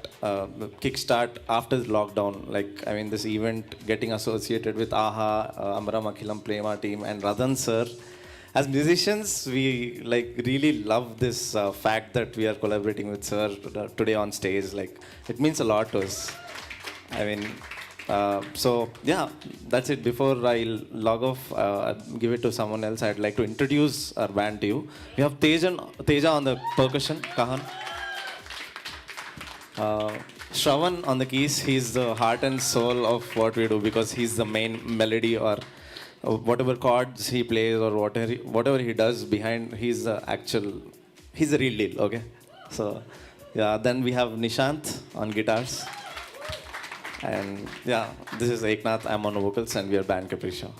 kickstart after the lockdown. Like, I mean, this event getting associated with AHA, Amaram Akhilam Prema team, and Radhan sir. As musicians, we like really love this fact that we are collaborating with sir today on stage. Like, it means a lot to us. I mean, so yeah, that's it. Before I log off, give it to someone else, I'd like to introduce our band to you. We have Teja on the percussion, Kahan. Shravan on the keys. He's the heart and soul of what we do, because he's the main melody or whatever chords he plays or whatever he does behind. He's the real deal. Okay, so yeah. Then we have Nishant on guitars, and yeah, this is Eknath. I'm on vocals, and we are Band Capriccio.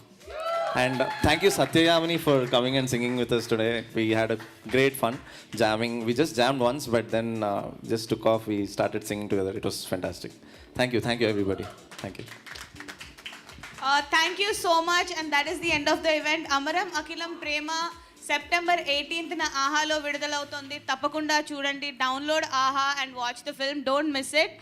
And thank you, Satya Yamini, for coming and singing with us today. We had a great fun jamming. We just jammed once, but then just took off. We started singing together. It was fantastic. Thank you everybody. Thank you. Thank you so much, and that is the end of the event. Amaram Akhilam Prema September 18న ఆహాలో విడుదలవుతుంది. తప్పకుండా చూడండి. Download Aha and watch the film. Don't miss it.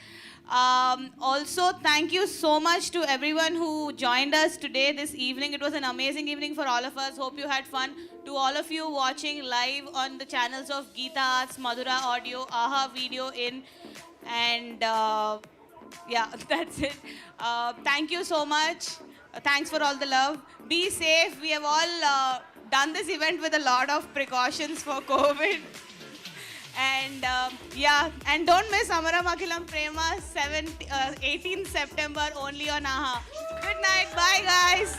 Also, thank you so much to everyone who joined us today, this evening. It was an amazing evening for all of us. Hope you had fun. To all of you watching live on the channels of Geeta Arts, Madhura Audio, Aha Video In, and yeah, that's it. Thank you so much. Thanks for all the love. Be safe. We have all done this event with a lot of precautions for COVID. And yeah, and don't miss Amaram Akhilam Prema 18th September only on AHA. Good night. Bye guys.